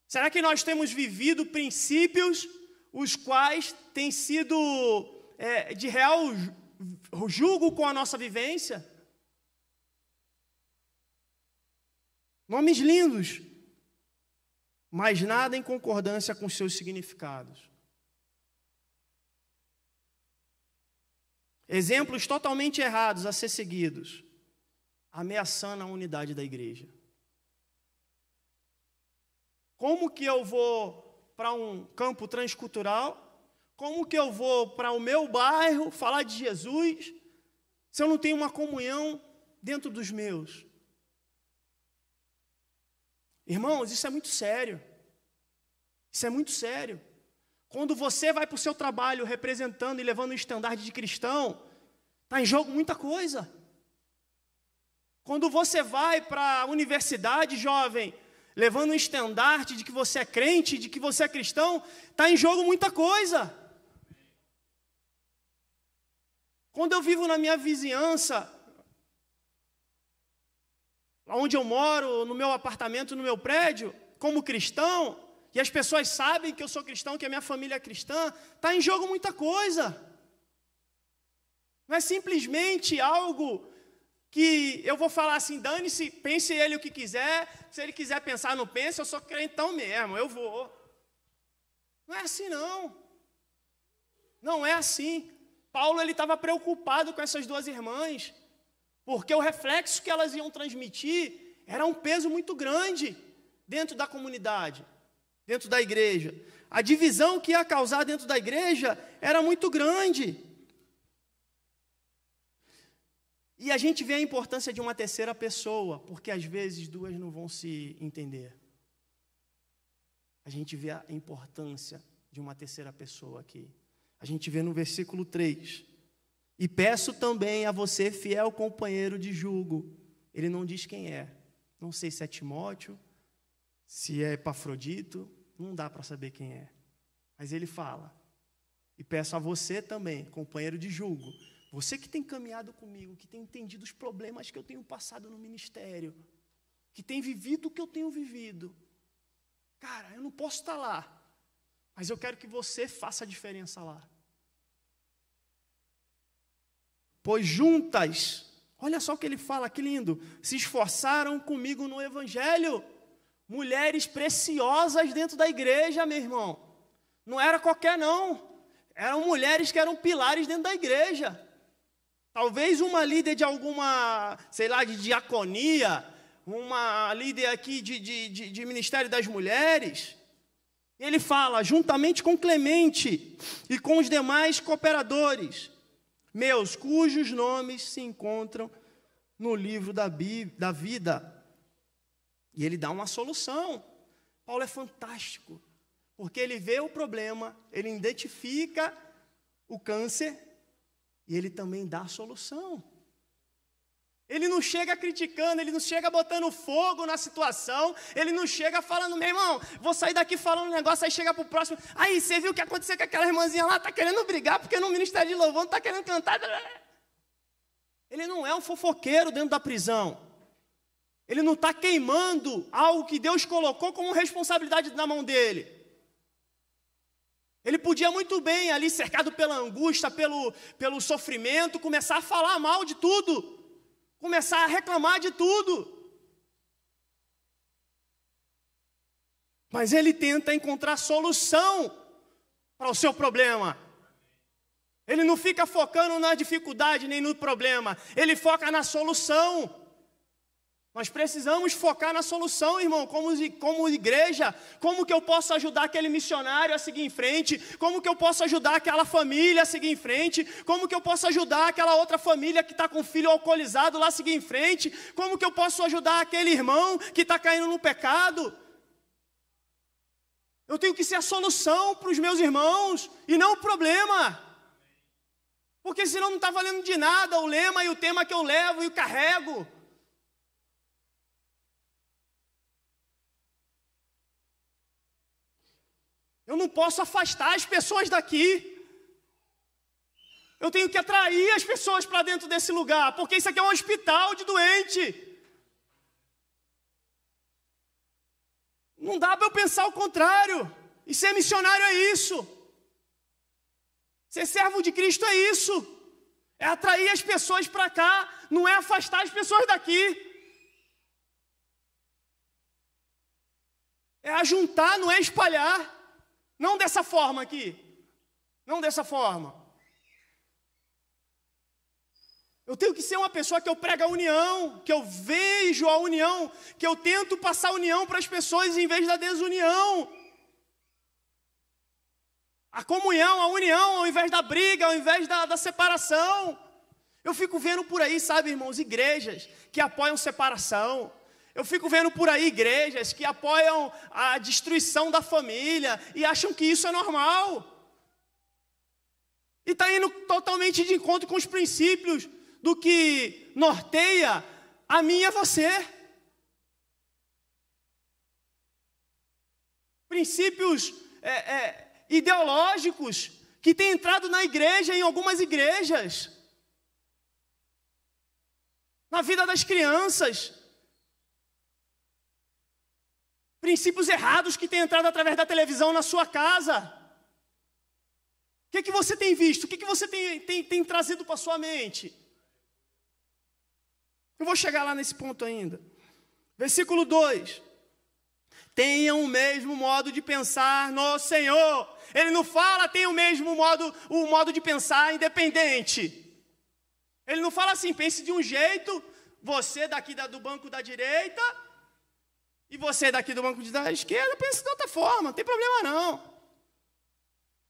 Speaker 1: Será que nós temos vivido princípios os quais têm sido de real jugo com a nossa vivência? Nomes lindos, mas nada em concordância com seus significados. Exemplos totalmente errados a ser seguidos, ameaçando a unidade da igreja. Como que eu vou para um campo transcultural? Como que eu vou para o meu bairro falar de Jesus, se eu não tenho uma comunhão dentro dos meus? Irmãos, isso é muito sério. Isso é muito sério. Quando você vai para o seu trabalho representando e levando um estandarte de cristão, está em jogo muita coisa. Quando você vai para a universidade, jovem, levando um estandarte de que você é crente, de que você é cristão, está em jogo muita coisa. Quando eu vivo na minha vizinhança, onde eu moro, no meu apartamento, no meu prédio, como cristão, e as pessoas sabem que eu sou cristão, que a minha família é cristã, está em jogo muita coisa. Não é simplesmente algo que eu vou falar assim, dane-se, pense ele o que quiser, se ele quiser pensar, não pense, eu sou crentão mesmo, eu vou. Não é assim, não. Não é assim. Paulo ele estava preocupado com essas duas irmãs, porque o reflexo que elas iam transmitir era um peso muito grande dentro da comunidade, dentro da igreja. A divisão que ia causar dentro da igreja era muito grande. E a gente vê a importância de uma terceira pessoa, porque às vezes duas não vão se entender. A gente vê a importância de uma terceira pessoa aqui. A gente vê no versículo 3. E peço também a você, fiel companheiro de jugo. Ele não diz quem é. Não sei se é Timóteo, se é Epafrodito, não dá para saber quem é. Mas ele fala. E peço a você também, companheiro de jugo. Você que tem caminhado comigo, que tem entendido os problemas que eu tenho passado no ministério, que tem vivido o que eu tenho vivido. Cara, eu não posso estar lá, mas eu quero que você faça a diferença lá. Pois juntas, olha só o que ele fala, que lindo, se esforçaram comigo no evangelho. Mulheres preciosas dentro da igreja, meu irmão. Não era qualquer não. Eram mulheres que eram pilares dentro da igreja. Talvez uma líder de alguma, sei lá, de diaconia, uma líder aqui de Ministério das Mulheres. Ele fala, juntamente com Clemente e com os demais cooperadores, meus, cujos nomes se encontram no livro da vida. E ele dá uma solução. Paulo é fantástico, porque ele vê o problema, ele identifica o câncer, e ele também dá a solução. Ele não chega criticando, ele não chega botando fogo na situação, ele não chega falando, meu irmão, vou sair daqui falando um negócio, aí chega para o próximo, aí você viu o que aconteceu com aquela irmãzinha lá, está querendo brigar, porque no ministério de louvor não está querendo cantar. Ele não é um fofoqueiro dentro da prisão. Ele não está queimando algo que Deus colocou como responsabilidade na mão dele. Ele podia muito bem, ali cercado pela angústia, pelo sofrimento, começar a falar mal de tudo, começar a reclamar de tudo. Mas ele tenta encontrar solução para o seu problema. Ele não fica focando na dificuldade nem no problema, ele foca na solução. Nós precisamos focar na solução, irmão, como igreja. Como que eu posso ajudar aquele missionário a seguir em frente? Como que eu posso ajudar aquela família a seguir em frente? Como que eu posso ajudar aquela outra família que está com filho alcoolizado lá a seguir em frente? Como que eu posso ajudar aquele irmão que está caindo no pecado? Eu tenho que ser a solução para os meus irmãos e não o problema. Porque senão não está valendo de nada o lema e o tema que eu levo e carrego. Eu não posso afastar as pessoas daqui. Eu tenho que atrair as pessoas para dentro desse lugar, porque isso aqui é um hospital de doente. Não dá para eu pensar o contrário. E ser missionário é isso. Ser servo de Cristo é isso. É atrair as pessoas para cá, não é afastar as pessoas daqui. É ajuntar, não é espalhar. Não dessa forma aqui. Não dessa forma. Eu tenho que ser uma pessoa que eu prego a união, que eu vejo a união, que eu tento passar a união para as pessoas em vez da desunião. A comunhão, a união, ao invés da briga, ao invés da separação. Eu fico vendo por aí, sabe, irmãos, igrejas que apoiam separação. Eu fico vendo por aí igrejas que apoiam a destruição da família e acham que isso é normal. E está indo totalmente de encontro com os princípios do que norteia a mim e a você. Princípios ideológicos que têm entrado na igreja, em algumas igrejas. Na vida das crianças. Princípios errados que têm entrado através da televisão na sua casa. O que você tem visto? O que você tem trazido para a sua mente? Eu vou chegar lá nesse ponto ainda. Versículo 2. Tenham o mesmo modo de pensar no Senhor. Ele não fala tenham o modo de pensar independente. Ele não fala assim, pense de um jeito, você daqui do banco da direita e você daqui do banco da esquerda, pense de outra forma, não tem problema não.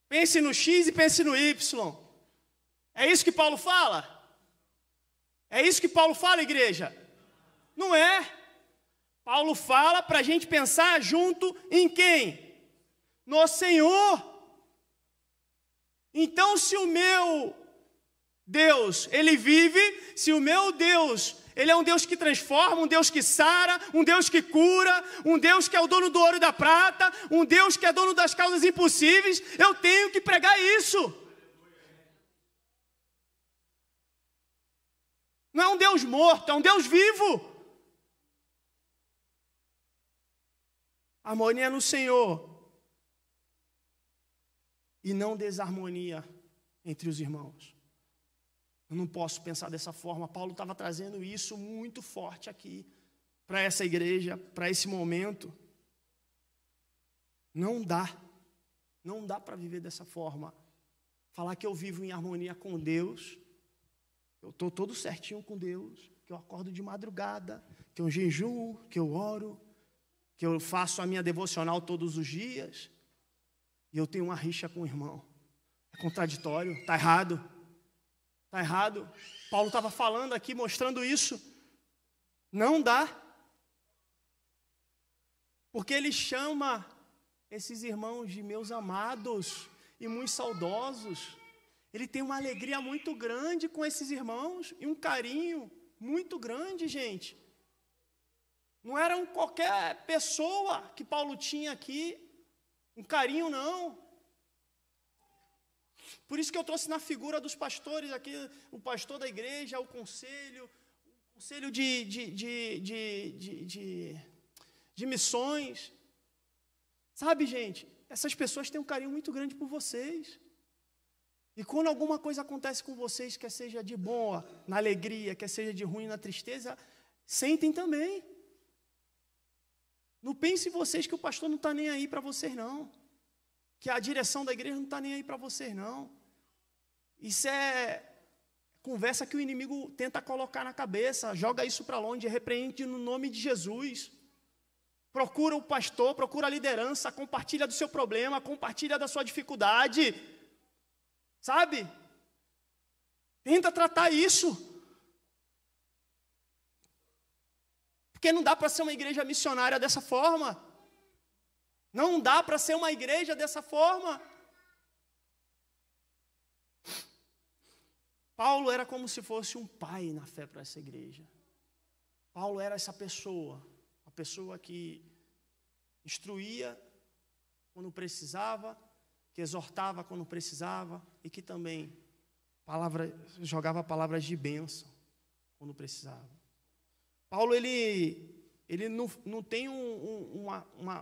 Speaker 1: Pense no X e pense no Y. É isso que Paulo fala? É isso que Paulo fala, igreja? Não é. Paulo fala para a gente pensar junto em quem? No Senhor. Então, se o meu Deus, Ele vive, se o meu Deus, Ele é um Deus que transforma, um Deus que sara, um Deus que cura, um Deus que é o dono do ouro e da prata, um Deus que é dono das causas impossíveis, eu tenho que pregar isso. Não é um Deus morto, é um Deus vivo. Harmonia no Senhor e não desarmonia entre os irmãos. Eu não posso pensar dessa forma. Paulo estava trazendo isso muito forte aqui para essa igreja, para esse momento. Não dá para viver dessa forma. Falar que eu vivo em harmonia com Deus, eu estou todo certinho com Deus, que eu acordo de madrugada, que eu jejuo, que eu oro, que eu faço a minha devocional todos os dias, e eu tenho uma rixa com o irmão. É contraditório, está errado. Está errado. Paulo estava falando aqui, mostrando isso. Não dá. Porque ele chama esses irmãos de meus amados e muito saudosos. Ele tem uma alegria muito grande com esses irmãos e um carinho muito grande, gente. Não era qualquer pessoa que Paulo tinha aqui, um carinho não. Por isso que eu trouxe na figura dos pastores aqui, o pastor da igreja, o conselho de missões. Sabe, gente, essas pessoas têm um carinho muito grande por vocês. E quando alguma coisa acontece com vocês, quer seja de boa, na alegria, quer seja de ruim, na tristeza, sentem também. Não pense vocês que o pastor não está nem aí para vocês, não. Que a direção da igreja não está nem aí para vocês, não. Isso é conversa que o inimigo tenta colocar na cabeça. Joga isso para longe, repreende no nome de Jesus. Procura o pastor, procura a liderança, compartilha do seu problema, compartilha da sua dificuldade. Sabe? Tenta tratar isso. Porque não dá para ser uma igreja missionária dessa forma. Não dá para ser uma igreja dessa forma. Paulo era como se fosse um pai na fé para essa igreja. Paulo era essa pessoa, a pessoa que instruía quando precisava, que exortava quando precisava e que também jogava palavras de bênção quando precisava. Paulo, ele não tem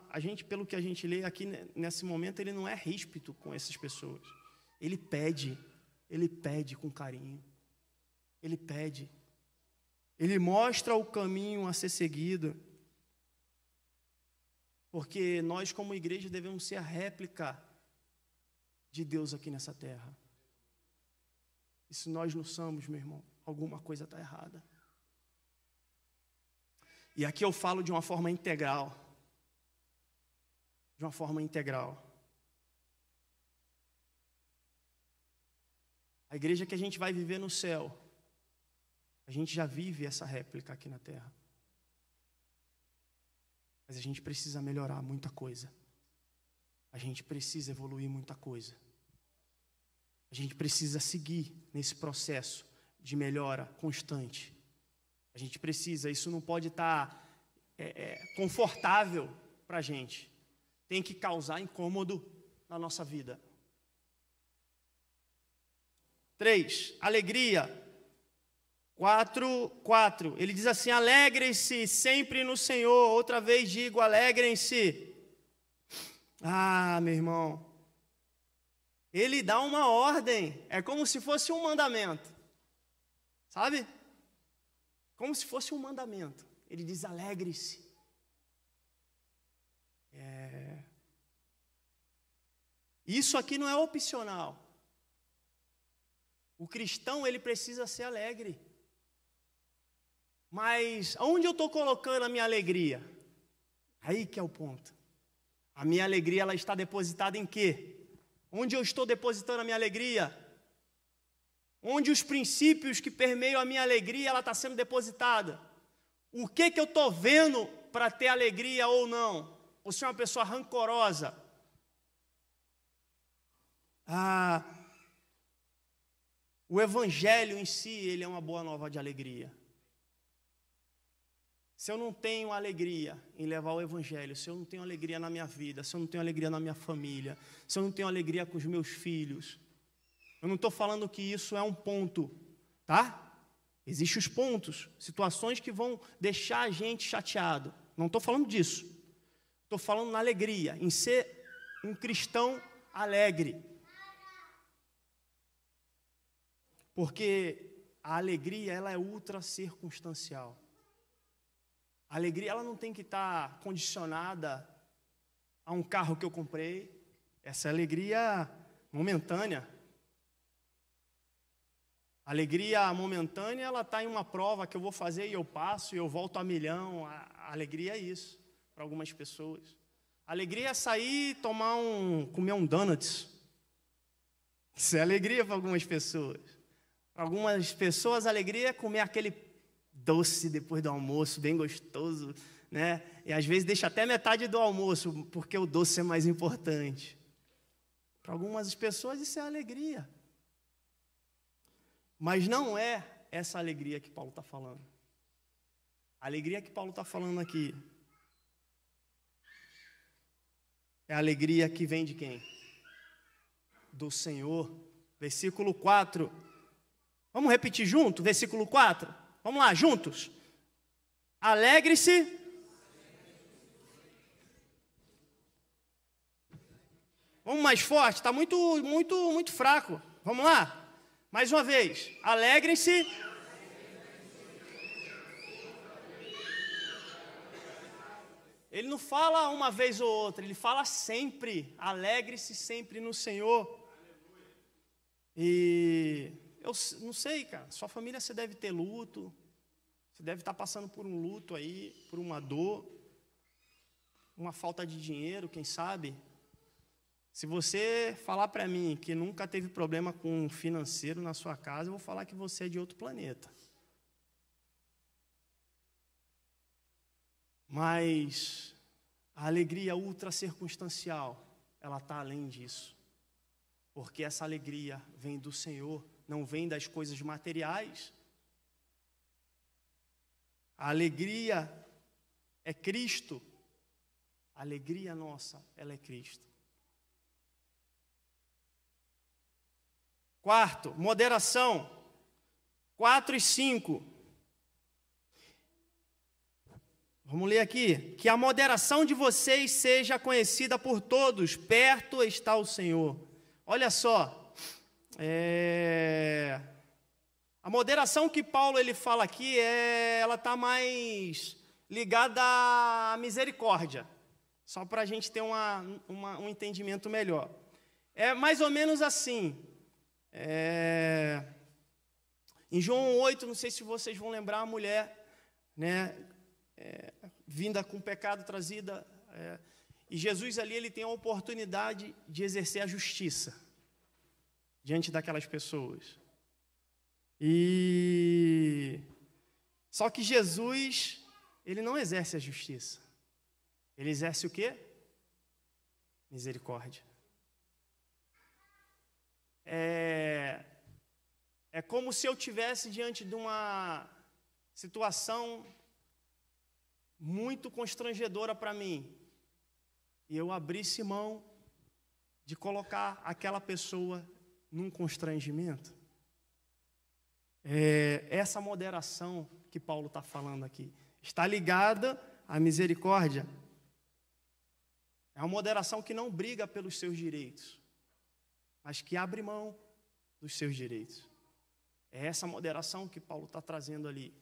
Speaker 1: a gente, pelo que a gente lê aqui nesse momento, ele não é ríspido com essas pessoas. Ele pede com carinho. Ele pede. Ele mostra o caminho a ser seguido. Porque nós, como igreja, devemos ser a réplica de Deus aqui nessa terra. E se nós não somos, meu irmão, alguma coisa está errada. E aqui eu falo de uma forma integral. De uma forma integral. A igreja que a gente vai viver no céu, a gente já vive essa réplica aqui na terra. Mas a gente precisa melhorar muita coisa. A gente precisa evoluir muita coisa. A gente precisa seguir nesse processo de melhora constante. A gente precisa, isso não pode estar confortável para a gente. Tem que causar incômodo na nossa vida. 3, alegria. 4, ele diz assim, alegrem-se sempre no Senhor. Outra vez digo, alegrem-se. Ah, meu irmão, ele dá uma ordem, é como se fosse um mandamento, sabe? Como se fosse um mandamento. Ele diz: alegre-se. Isso aqui não é opcional. O cristão, ele precisa ser alegre. Mas onde eu estou colocando a minha alegria? Aí que é o ponto. A minha alegria, ela está depositada em quê? Onde eu estou depositando a minha alegria? Onde os princípios que permeiam a minha alegria, ela está sendo depositada? O que eu estou vendo para ter alegria ou não? Ou se é uma pessoa rancorosa? O evangelho em si, ele é uma boa nova de alegria. Se eu não tenho alegria em levar o evangelho, se eu não tenho alegria na minha vida, se eu não tenho alegria na minha família, se eu não tenho alegria com os meus filhos, eu não estou falando que isso é um ponto, tá? Existem os pontos, situações que vão deixar a gente chateado. Não estou falando disso. Estou falando na alegria, em ser um cristão alegre. Porque a alegria, ela é ultra circunstancial. A alegria, ela não tem que estar condicionada a um carro que eu comprei. Essa é alegria momentânea. A alegria momentânea, ela está em uma prova que eu vou fazer e eu passo e eu volto a milhão. A alegria é isso, para algumas pessoas. A alegria é sair e comer um donuts. Isso é alegria para algumas pessoas. Para algumas pessoas, a alegria é comer aquele doce depois do almoço, bem gostoso, né? E às vezes deixa até metade do almoço, porque o doce é mais importante. Para algumas pessoas isso é alegria. Mas não é essa alegria que Paulo está falando. A alegria que Paulo está falando aqui é a alegria que vem de quem? Do Senhor. Versículo 4. Vamos repetir junto? Versículo 4. Vamos lá, juntos. Alegre-se. Vamos mais forte, está muito fraco. Vamos lá? Mais uma vez. Alegrem-se. Ele não fala uma vez ou outra, ele fala sempre. Alegre-se sempre no Senhor. E eu não sei, cara, sua família, você deve ter luto, você deve estar passando por um luto aí, por uma dor, uma falta de dinheiro, quem sabe. Se você falar para mim que nunca teve problema com financeiro na sua casa, eu vou falar que você é de outro planeta. Mas a alegria ultra circunstancial, ela está além disso. Porque essa alegria vem do Senhor, não vem das coisas materiais. A alegria é Cristo. A alegria nossa, ela é Cristo. Quarto, moderação. 4 e 5. Vamos ler aqui. Que a moderação de vocês seja conhecida por todos. Perto está o Senhor. Olha só. A moderação que Paulo ele fala aqui, ela está mais ligada à misericórdia. Só para a gente ter um entendimento melhor. É mais ou menos assim. Em João 8, não sei se vocês vão lembrar, a mulher, né, vinda com pecado trazida, e Jesus ali, ele tem a oportunidade de exercer a justiça diante daquelas pessoas. Só que Jesus, ele não exerce a justiça. Ele exerce o quê? Misericórdia. É como se eu tivesse diante de uma situação muito constrangedora para mim, e eu abrisse mão de colocar aquela pessoa num constrangimento. Essa moderação que Paulo está falando aqui está ligada à misericórdia. É uma moderação que não briga pelos seus direitos, mas que abre mão dos seus direitos. É essa moderação que Paulo está trazendo ali.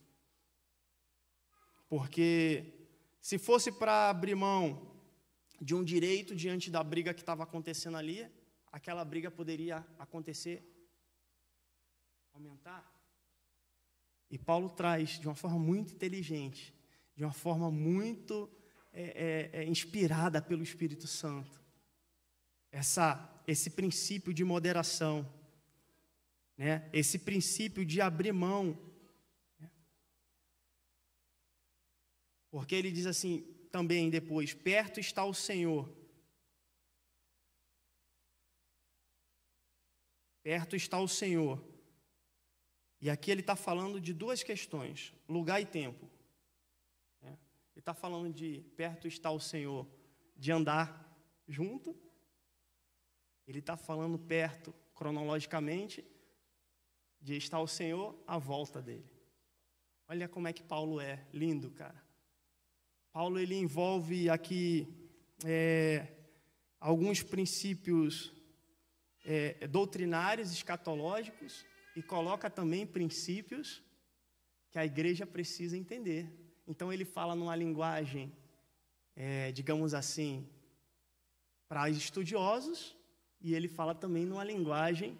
Speaker 1: Porque se fosse para abrir mão de um direito diante da briga que estava acontecendo ali, aquela briga poderia acontecer, aumentar. E Paulo traz de uma forma muito inteligente, de uma forma muito inspirada pelo Espírito Santo, esse princípio de moderação, né? Esse princípio de abrir mão. Porque ele diz assim também depois: perto está o Senhor. Perto está o Senhor. E aqui ele está falando de duas questões: lugar e tempo. Ele está falando de perto está o Senhor, de andar junto. Ele está falando perto, cronologicamente, de estar o Senhor à volta dele. Olha como é que Paulo é lindo, cara. Paulo, ele envolve aqui alguns princípios doutrinários, escatológicos, e coloca também princípios que a igreja precisa entender. Então, ele fala numa linguagem, digamos assim, para estudiosos, e ele fala também numa linguagem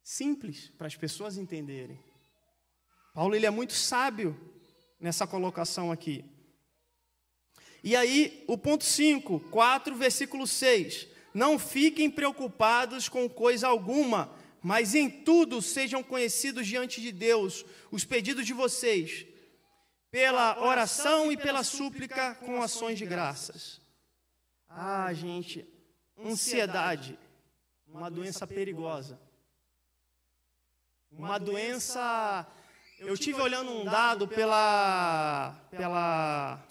Speaker 1: simples, para as pessoas entenderem. Paulo, ele é muito sábio nessa colocação aqui. E aí, o ponto 5, 4, versículo 6. Não fiquem preocupados com coisa alguma, mas em tudo sejam conhecidos diante de Deus os pedidos de vocês, pela oração e pela súplica com ações de graças. Ah, gente, ansiedade, uma doença perigosa. Uma doença... Eu estive olhando um dado pela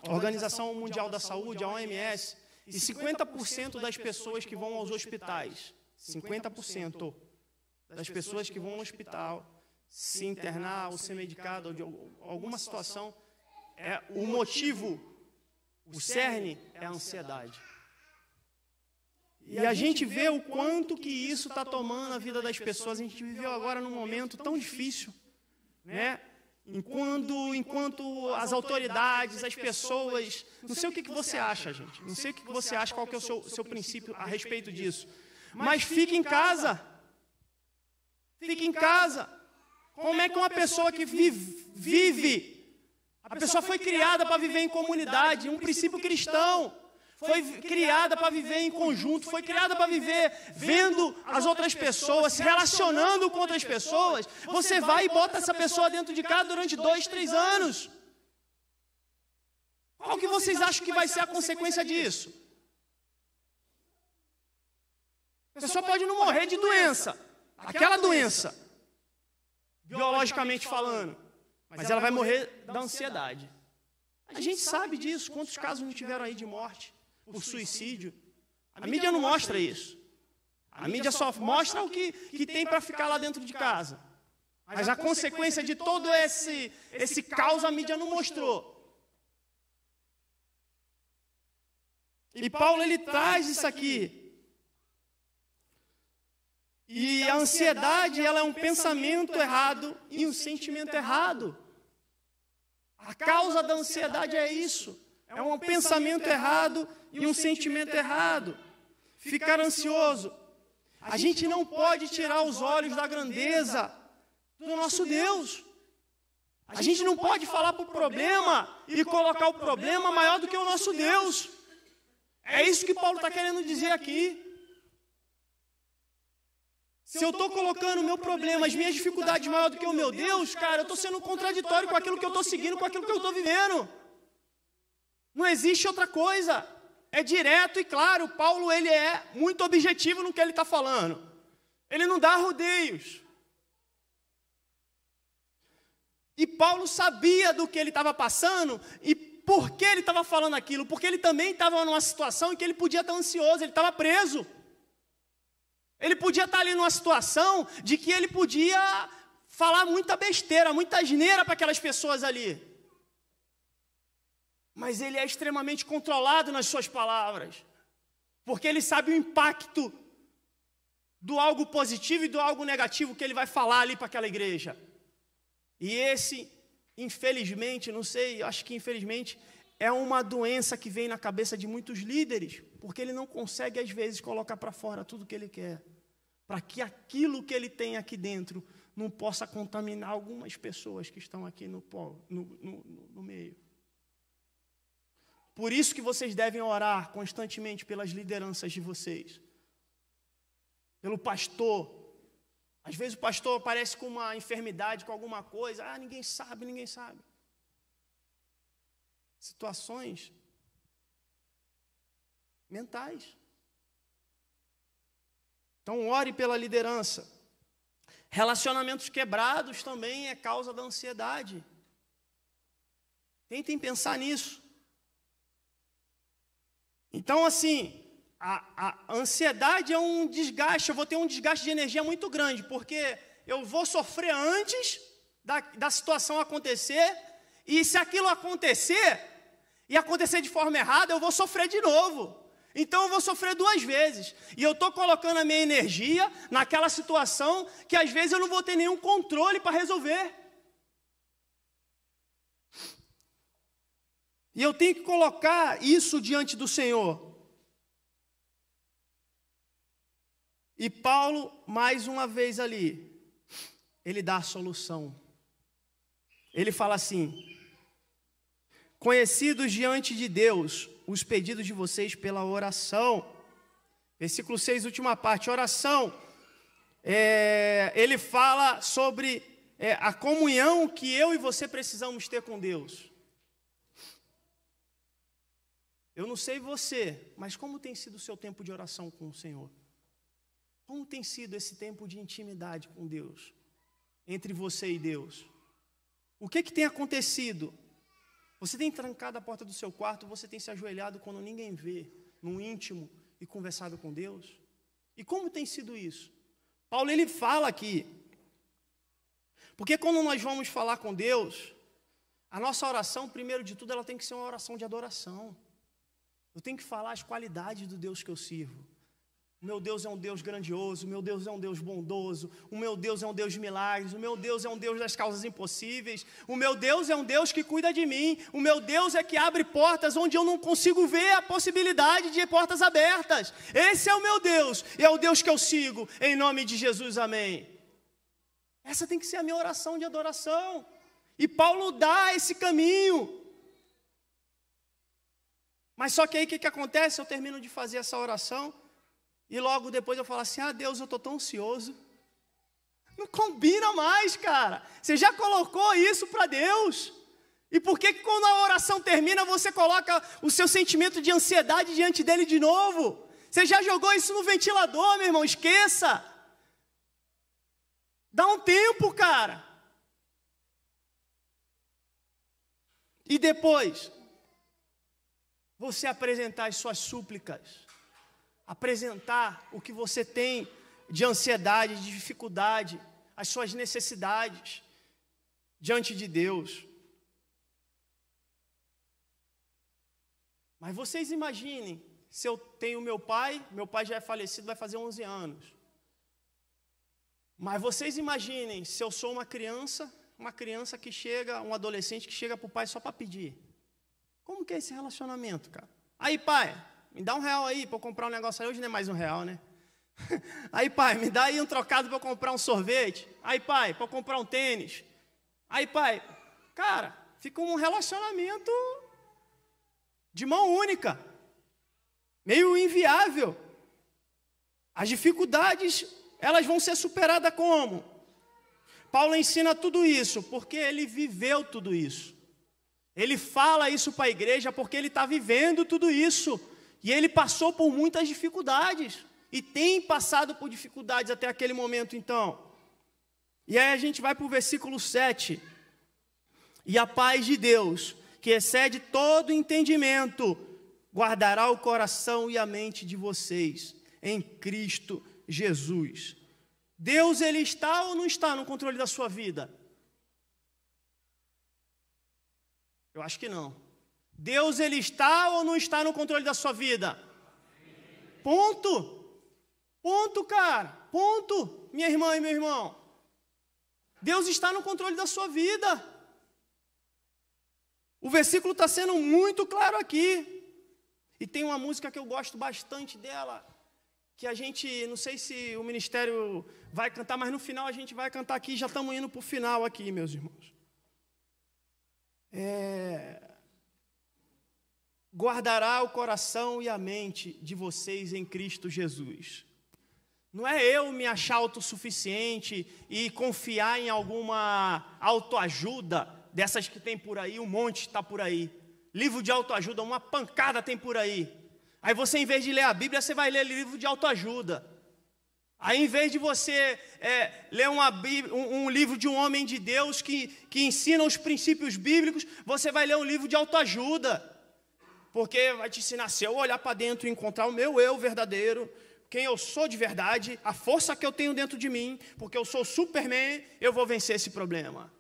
Speaker 1: Organização Mundial da Saúde, a OMS, e 50% das pessoas que vão aos hospitais, 50% das pessoas que vão ao hospital se internar ou ser medicado ou de alguma situação, o motivo, o cerne é a ansiedade. E a gente vê o quanto que isso está tomando a vida das pessoas. A gente viveu agora num momento tão difícil, né? Enquanto as autoridades, as pessoas... Não sei o que você acha, gente. Não sei o que você acha, qual que é o seu princípio a respeito disso. Mas fique em casa. Fique em casa. Como é que uma pessoa que vive... A pessoa foi criada para viver em comunidade, um princípio cristão. Foi criada para viver em conjunto, foi criada para viver vendo as outras pessoas, se relacionando com outras pessoas. Você vai e bota essa pessoa dentro de casa durante 2, 3 anos. Qual que vocês acham que vai ser a consequência disso? A pessoa pode não morrer de doença, aquela doença, biologicamente falando, mas ela vai morrer da ansiedade. A gente sabe disso, quantos casos não tiveram aí de morte por suicídio. A mídia não mostra isso. A mídia só mostra o que tem para ficar lá dentro de casa. Mas a consequência de todo esse caos a mídia não mostrou. E Paulo, ele traz isso aqui. E a ansiedade, ela é um pensamento errado e um sentimento errado. A causa da ansiedade é isso. É um pensamento errado e um sentimento errado. Ficar ansioso. A gente não pode tirar os olhos da grandeza do nosso Deus. A gente não pode falar para o problema e colocar o problema maior do que o nosso Deus. É isso que Paulo está querendo dizer aqui. Se eu estou colocando o meu problema, as minhas dificuldades maior do que o meu Deus, cara, eu estou sendo contraditório com aquilo que eu estou seguindo, com aquilo que eu estou vivendo. Não existe outra coisa. É direto e claro. Paulo, ele é muito objetivo no que ele está falando. Ele não dá rodeios. E Paulo sabia do que ele estava passando e por que ele estava falando aquilo. Porque ele também estava numa situação em que ele podia estar ansioso, ele estava preso. Ele podia estar ali numa situação de que ele podia falar muita besteira, muita asneira para aquelas pessoas ali. Mas ele é extremamente controlado nas suas palavras, porque ele sabe o impacto do algo positivo e do algo negativo que ele vai falar ali para aquela igreja. E esse, infelizmente, não sei, acho que infelizmente, é uma doença que vem na cabeça de muitos líderes, porque ele não consegue, às vezes, colocar para fora tudo que ele quer, para que aquilo que ele tem aqui dentro não possa contaminar algumas pessoas que estão aqui no meio. Por isso que vocês devem orar constantemente pelas lideranças de vocês, pelo pastor. Às vezes o pastor aparece com uma enfermidade, com alguma coisa, ninguém sabe. Situações mentais. Então, ore pela liderança. Relacionamentos quebrados também é causa da ansiedade. Tentem pensar nisso. Então, assim, a ansiedade é um desgaste, eu vou ter um desgaste de energia muito grande, porque eu vou sofrer antes da situação acontecer, e se aquilo acontecer, e acontecer de forma errada, eu vou sofrer de novo. Então eu vou sofrer 2 vezes. E eu estou colocando a minha energia naquela situação que às vezes eu não vou ter nenhum controle para resolver. E eu tenho que colocar isso diante do Senhor. E Paulo, mais uma vez ali, ele dá a solução. Ele fala assim: conhecidos diante de Deus os pedidos de vocês pela oração. Versículo 6, última parte, oração. Ele fala sobre a comunhão que eu e você precisamos ter com Deus. Eu não sei você, mas como tem sido o seu tempo de oração com o Senhor? Como tem sido esse tempo de intimidade com Deus, entre você e Deus? O que tem acontecido? Você tem trancado a porta do seu quarto, você tem se ajoelhado quando ninguém vê, no íntimo, e conversado com Deus? E como tem sido isso? Paulo, ele fala aqui, porque quando nós vamos falar com Deus, a nossa oração, primeiro de tudo, ela tem que ser uma oração de adoração. Eu tenho que falar as qualidades do Deus que eu sirvo. O meu Deus é um Deus grandioso, o meu Deus é um Deus bondoso, o meu Deus é um Deus de milagres, o meu Deus é um Deus das causas impossíveis, o meu Deus é um Deus que cuida de mim, o meu Deus é que abre portas onde eu não consigo ver a possibilidade de portas abertas. Esse é o meu Deus, e é o Deus que eu sigo, em nome de Jesus, amém. Essa tem que ser a minha oração de adoração, e Paulo dá esse caminho. Mas só que aí o que acontece? Eu termino de fazer essa oração, e logo depois eu falo assim: Deus, eu estou tão ansioso. Não combina mais, cara. Você já colocou isso para Deus. E por que quando a oração termina, você coloca o seu sentimento de ansiedade diante dele de novo? Você já jogou isso no ventilador, meu irmão, esqueça. Dá um tempo, cara. E depois, você apresentar as suas súplicas, apresentar o que você tem de ansiedade, de dificuldade, as suas necessidades diante de Deus. Mas vocês imaginem, se eu tenho meu pai já é falecido, vai fazer 11 anos. Mas vocês imaginem, se eu sou uma criança que chega, um adolescente que chega para o pai só para pedir. Como que é esse relacionamento, cara? Aí, pai, me dá R$1 aí para eu comprar um negócio aí. Hoje não é mais R$1, né? Aí, pai, me dá aí um trocado para eu comprar um sorvete. Aí, pai, para eu comprar um tênis. Aí, pai, cara, fica um relacionamento de mão única, meio inviável. As dificuldades, elas vão ser superadas como? Paulo ensina tudo isso, porque ele viveu tudo isso. Ele fala isso para a igreja porque ele está vivendo tudo isso. E ele passou por muitas dificuldades. E tem passado por dificuldades até aquele momento, então. E aí a gente vai para o versículo 7. E a paz de Deus, que excede todo entendimento, guardará o coração e a mente de vocês em Cristo Jesus. Deus, ele está ou não está no controle da sua vida? Eu acho que não. Deus, ele está ou não está no controle da sua vida? Ponto. Ponto, cara. Ponto, minha irmã e meu irmão. Deus está no controle da sua vida. O versículo está sendo muito claro aqui. E tem uma música que eu gosto bastante dela, que a gente, não sei se o ministério vai cantar, mas no final a gente vai cantar aqui, já estamos indo para o final aqui, meus irmãos. Guardará o coração e a mente de vocês em Cristo Jesus. Não é eu me achar autossuficiente e confiar em alguma autoajuda, dessas que tem por aí, um monte está por aí. Livro de autoajuda, uma pancada tem por aí. Aí você, em vez de ler a Bíblia, você vai ler livro de autoajuda. Aí, em vez de você ler um livro de um homem de Deus que ensina os princípios bíblicos, você vai ler um livro de autoajuda. Porque vai te ensinar, se eu olhar para dentro e encontrar o meu eu verdadeiro, quem eu sou de verdade, a força que eu tenho dentro de mim, porque eu sou Superman, eu vou vencer esse problema.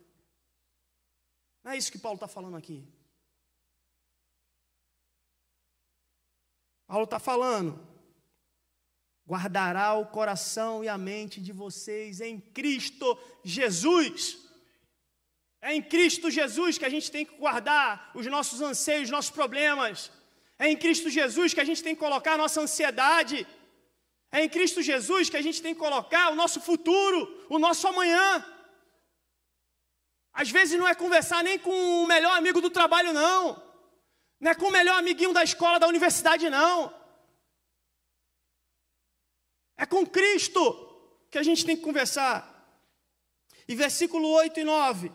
Speaker 1: Não é isso que Paulo está falando aqui. Paulo está falando, guardará o coração e a mente de vocês em Cristo Jesus. É em Cristo Jesus que a gente tem que guardar os nossos anseios, os nossos problemas. É em Cristo Jesus que a gente tem que colocar a nossa ansiedade. É em Cristo Jesus que a gente tem que colocar o nosso futuro, o nosso amanhã. Às vezes não é conversar nem com o melhor amigo do trabalho, não. Não é com o melhor amiguinho da escola, da universidade, não. É com Cristo que a gente tem que conversar. E versículo 8 e 9.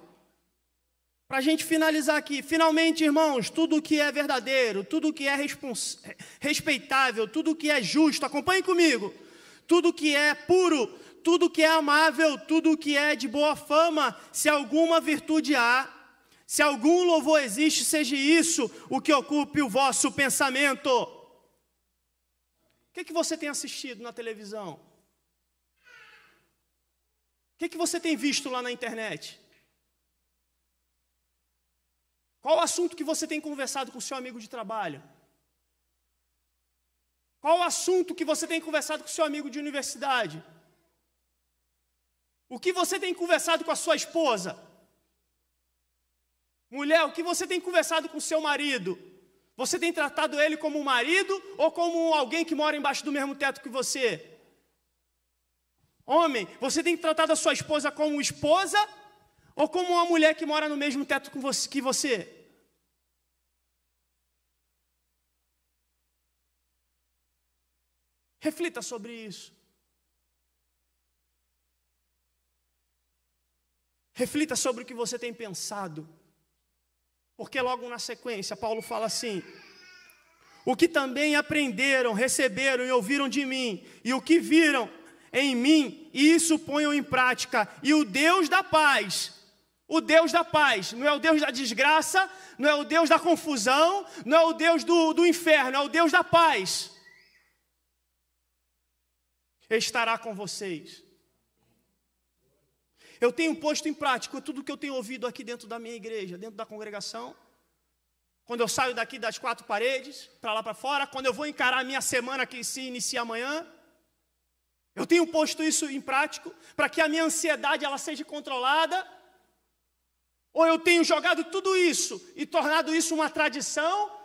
Speaker 1: Para a gente finalizar aqui. Finalmente, irmãos, tudo que é verdadeiro, tudo que é respeitável, tudo que é justo, acompanhe comigo. Tudo que é puro, tudo que é amável, tudo que é de boa fama, se alguma virtude há, se algum louvor existe, seja isso o que ocupe o vosso pensamento. O que você tem assistido na televisão? O que você tem visto lá na internet? Qual o assunto que você tem conversado com o seu amigo de trabalho? Qual o assunto que você tem conversado com o seu amigo de universidade? O que você tem conversado com a sua esposa? Mulher, o que você tem conversado com o seu marido? Você tem tratado ele como um marido ou como alguém que mora embaixo do mesmo teto que você? Homem, você tem tratado a sua esposa como esposa ou como uma mulher que mora no mesmo teto que você? Reflita sobre isso. Reflita sobre o que você tem pensado. Porque logo na sequência, Paulo fala assim: o que também aprenderam, receberam e ouviram de mim, e o que viram em mim, isso ponham em prática, e o Deus da paz, não é o Deus da desgraça, não é o Deus da confusão, não é o Deus do inferno, é o Deus da paz, estará com vocês. Eu tenho posto em prática tudo o que eu tenho ouvido aqui dentro da minha igreja, dentro da congregação. Quando eu saio daqui das 4 paredes, para lá para fora, quando eu vou encarar a minha semana que se inicia amanhã, eu tenho posto isso em prática, para que a minha ansiedade ela seja controlada, ou eu tenho jogado tudo isso e tornado isso uma tradição,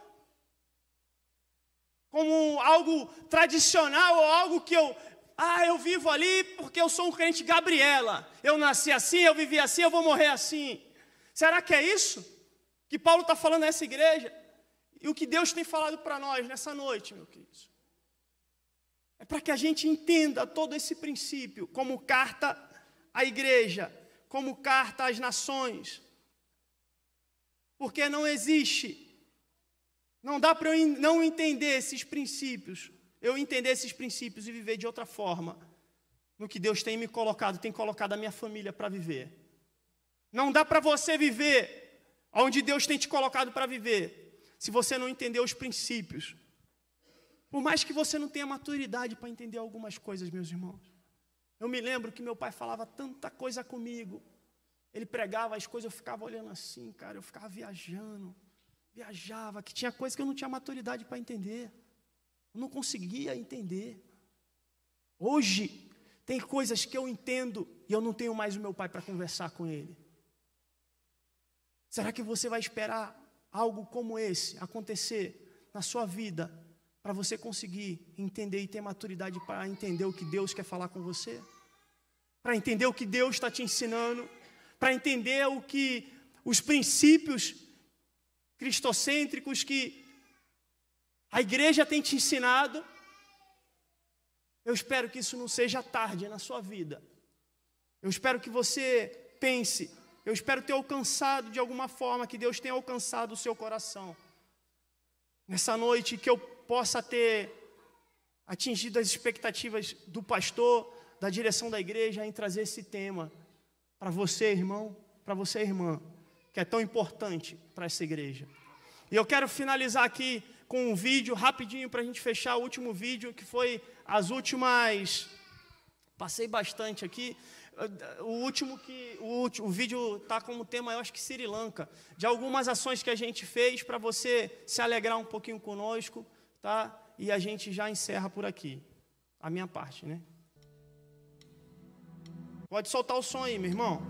Speaker 1: como algo tradicional, ou algo que eu vivo ali porque eu sou um crente Gabriela. Eu nasci assim, eu vivi assim, eu vou morrer assim. Será que é isso que Paulo está falando nessa igreja? E o que Deus tem falado para nós nessa noite, meu querido? É para que a gente entenda todo esse princípio como carta à igreja, como carta às nações. Porque não existe, não dá para eu não entender esses princípios, eu entender esses princípios e viver de outra forma, no que Deus tem me colocado, tem colocado a minha família para viver. Não dá para você viver onde Deus tem te colocado para viver, se você não entender os princípios. Por mais que você não tenha maturidade para entender algumas coisas, meus irmãos. Eu me lembro que meu pai falava tanta coisa comigo. Ele pregava as coisas, eu ficava olhando assim, cara, eu ficava viajava, que tinha coisa que eu não tinha maturidade para entender. Eu não conseguia entender. Hoje, tem coisas que eu entendo e eu não tenho mais o meu pai para conversar com ele. Será que você vai esperar algo como esse acontecer na sua vida para você conseguir entender e ter maturidade para entender o que Deus quer falar com você? Para entender o que Deus está te ensinando? Para entender os princípios cristocêntricos que a igreja tem te ensinado? Eu espero que isso não seja tarde na sua vida. Eu espero que você pense, eu espero ter alcançado de alguma forma, que Deus tenha alcançado o seu coração. Nessa noite, que eu possa ter atingido as expectativas do pastor, da direção da igreja, em trazer esse tema para você, irmão, para você, irmã, que é tão importante para essa igreja. E eu quero finalizar aqui com um vídeo rapidinho para a gente fechar o último vídeo, que foi as últimas... Passei bastante aqui. O vídeo está como tema, eu acho que Sri Lanka, de algumas ações que a gente fez para você se alegrar um pouquinho conosco, tá? E a gente já encerra por aqui, a minha parte, né? Pode soltar o som aí, meu irmão.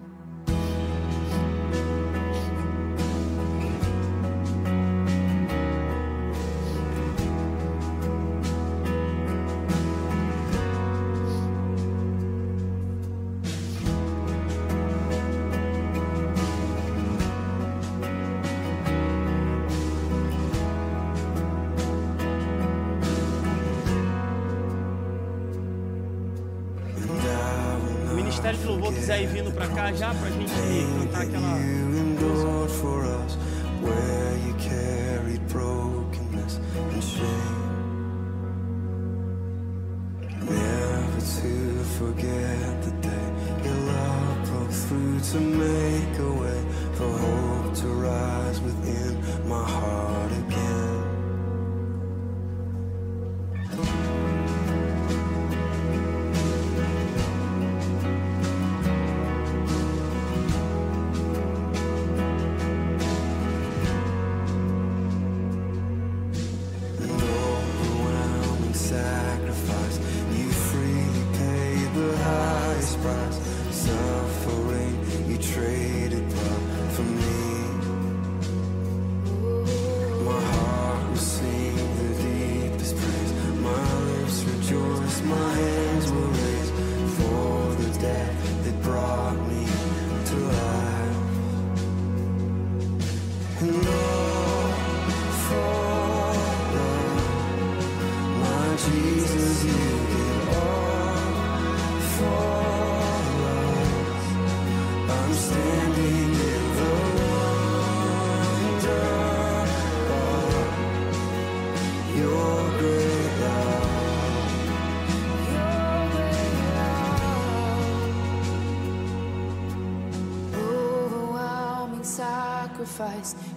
Speaker 1: Ministério de Louvor quiser ir vindo para cá já, para a gente cantar aquela...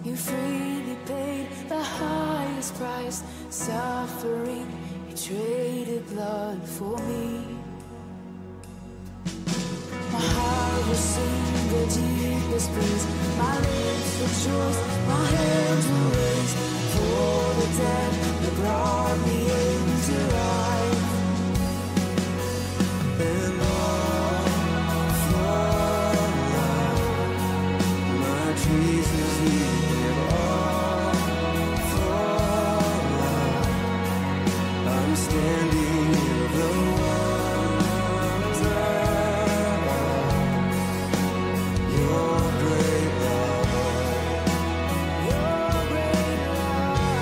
Speaker 3: You freely paid the highest price, suffering, you traded blood for me. My heart will sing the deepest praise, my lips rejoice, my hands will raise for the dead that brought me into life. And all for love, my Jesus, you give all for love. I'm standing in the wonder of your great love. Your great love.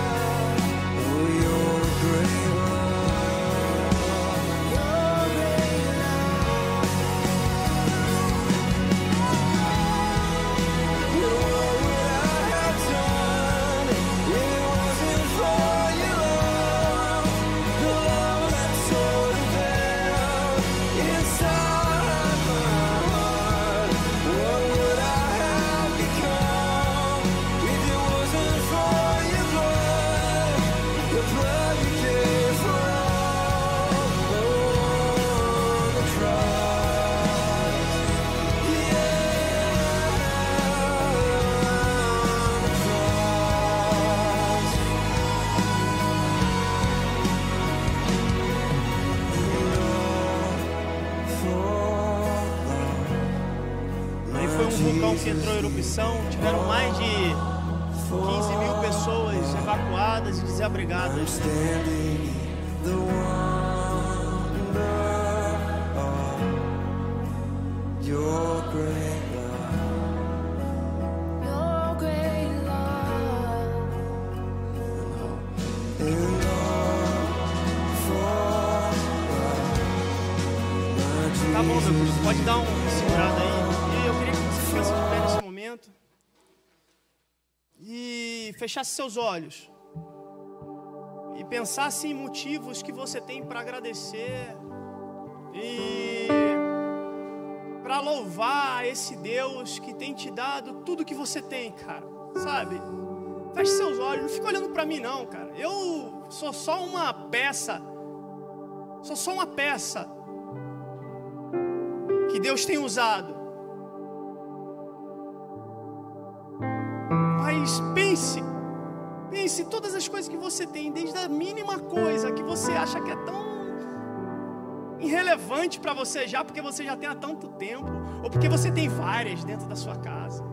Speaker 3: Oh, your great love. Your great love. What would I have done if it wasn't for your love? The love that
Speaker 1: vulcão que entrou em erupção, tiveram mais de 15 mil pessoas evacuadas e desabrigadas. Tá bom, meu querido, pode dar uma segurada aí. E eu queria que você ficasse de pé nesse momento e fechasse seus olhos e pensasse em motivos que você tem para agradecer e para louvar esse Deus que tem te dado tudo que você tem, cara, sabe? Feche seus olhos, não fica olhando para mim não, cara. Eu sou só uma peça, que Deus tem usado. Mas pense todas as coisas que você tem, desde a mínima coisa que você acha que é tão irrelevante para você já, porque você já tem há tanto tempo, ou porque você tem várias dentro da sua casa.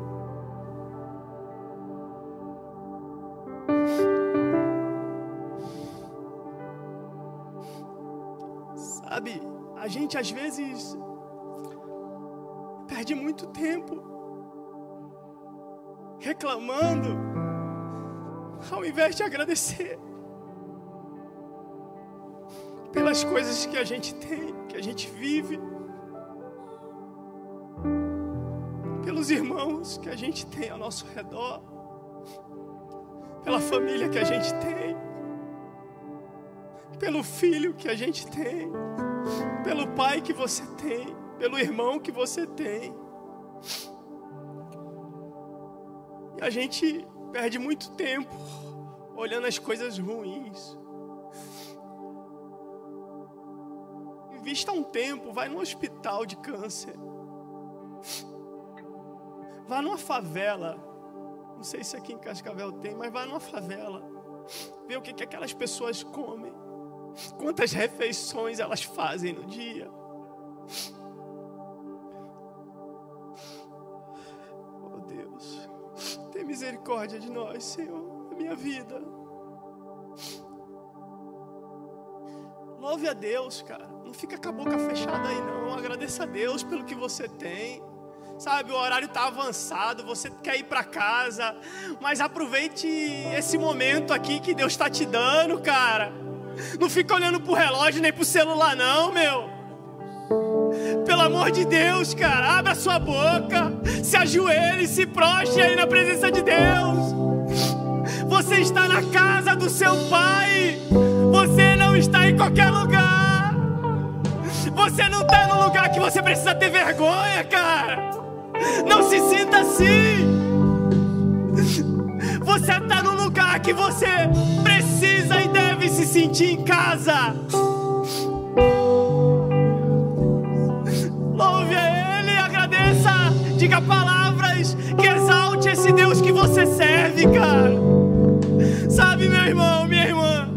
Speaker 1: Sabe, a gente às vezes perde muito tempo reclamando, ao invés de agradecer pelas coisas que a gente tem, que a gente vive, pelos irmãos que a gente tem ao nosso redor, pela família que a gente tem, pelo filho que a gente tem, pelo pai que você tem, pelo irmão que você tem. E a gente perde muito tempo olhando as coisas ruins. Invista um tempo, vai no hospital de câncer, vá numa favela, não sei se aqui em Cascavel tem, mas vá numa favela, vê o que aquelas pessoas comem, quantas refeições elas fazem no dia. Oh Deus, tem misericórdia de nós, Senhor, na minha vida. Louve a Deus, cara, não fica com a boca fechada aí não, agradeça a Deus pelo que você tem. Sabe, o horário está avançado, você quer ir para casa, mas aproveite esse momento aqui que Deus está te dando, cara. Não fica olhando pro relógio nem pro celular não, meu. Pelo amor de Deus, cara, abra sua boca, se ajoelhe, se prostre aí na presença de Deus. Você está na casa do seu Pai, você não está em qualquer lugar. Você não está no lugar que você precisa ter vergonha, cara. Não se sinta assim. Você está no lugar que você precisa e deve se sentir em casa. Louve a Ele, agradeça, diga palavras que exalte esse Deus que você serve, cara. Sabe, meu irmão, minha irmã,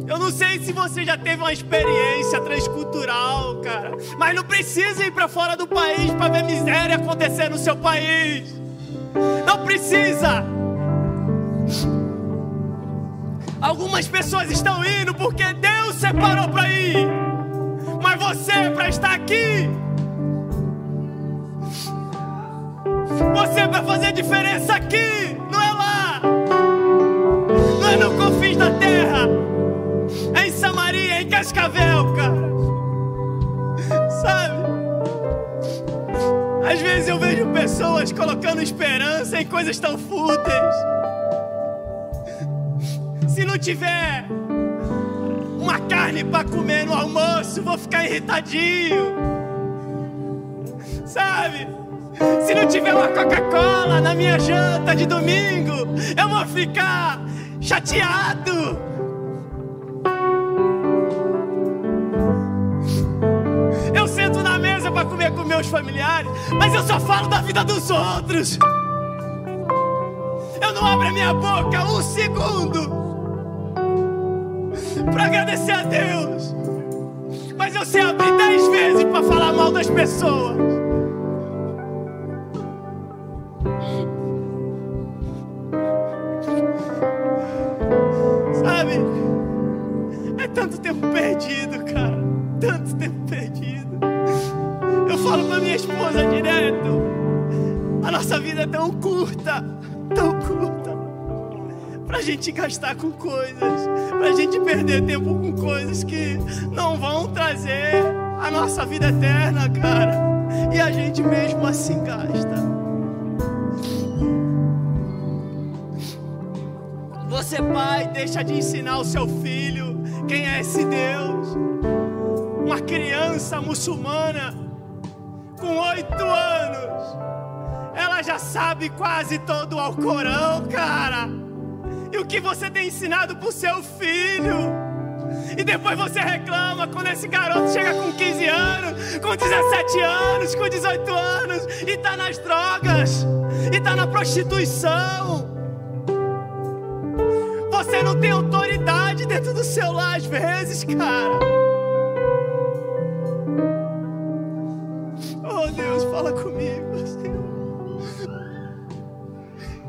Speaker 1: eu não sei se você já teve uma experiência transcultural, cara, mas não precisa ir para fora do país para ver miséria acontecer no seu país. Não precisa. Algumas pessoas estão indo porque Deus separou para ir, mas você para estar aqui, você para fazer diferença aqui, não é lá, não é no confins da terra, é em Samaria, é em Cascavel, cara. Sabe? Às vezes eu vejo pessoas colocando esperança em coisas tão fúteis. Se não tiver uma carne para comer no almoço, vou ficar irritadinho. Sabe? Se não tiver uma Coca-Cola na minha janta de domingo, eu vou ficar chateado. Eu sento na mesa para comer com meus familiares, mas eu só falo da vida dos outros. Eu não abro a minha boca um segundo para agradecer a Deus. mas eu sei abrir 10 vezes para falar mal das pessoas. Sabe? É tanto tempo perdido, cara. Tanto tempo perdido. Eu falo com a minha esposa direto. A nossa vida é tão curta, pra gente gastar com coisas, pra gente perder tempo com coisas que não vão trazer a nossa vida eterna, cara. E a gente mesmo assim gasta. Você, pai, deixa de ensinar o seu filho quem é esse Deus. Uma criança muçulmana com 8 anos, ela já sabe quase todo o Alcorão, cara. E o que você tem ensinado pro seu filho? E depois você reclama quando esse garoto chega com 15 anos, com 17 anos, com 18 anos, e tá nas drogas, e tá na prostituição. Você não tem autoridade dentro do seu lar às vezes, cara. Oh Deus, fala comigo, Senhor.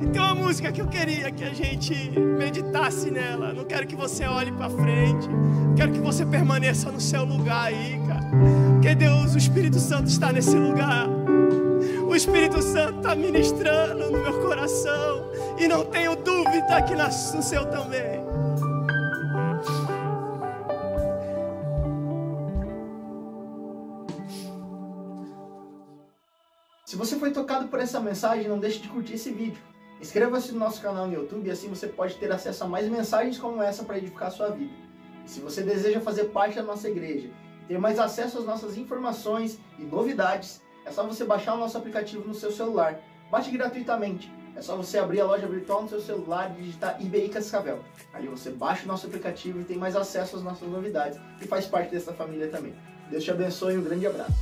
Speaker 1: E tem uma música que eu queria que a gente meditasse nela. Não quero que você olhe para frente. Quero que você permaneça no seu lugar aí, cara. Porque Deus, o Espírito Santo está nesse lugar. O Espírito Santo está ministrando no meu coração. E não tenho dúvida que no seu também.
Speaker 4: Se você foi tocado por essa mensagem, não deixe de curtir esse vídeo. Inscreva-se no nosso canal no YouTube e assim você pode ter acesso a mais mensagens como essa para edificar a sua vida. E se você deseja fazer parte da nossa igreja, ter mais acesso às nossas informações e novidades, é só você baixar o nosso aplicativo no seu celular. Baixe gratuitamente. É só você abrir a loja virtual no seu celular e digitar IBI Cascavel. Ali você baixa o nosso aplicativo e tem mais acesso às nossas novidades e faz parte dessa família também. Deus te abençoe e um grande abraço.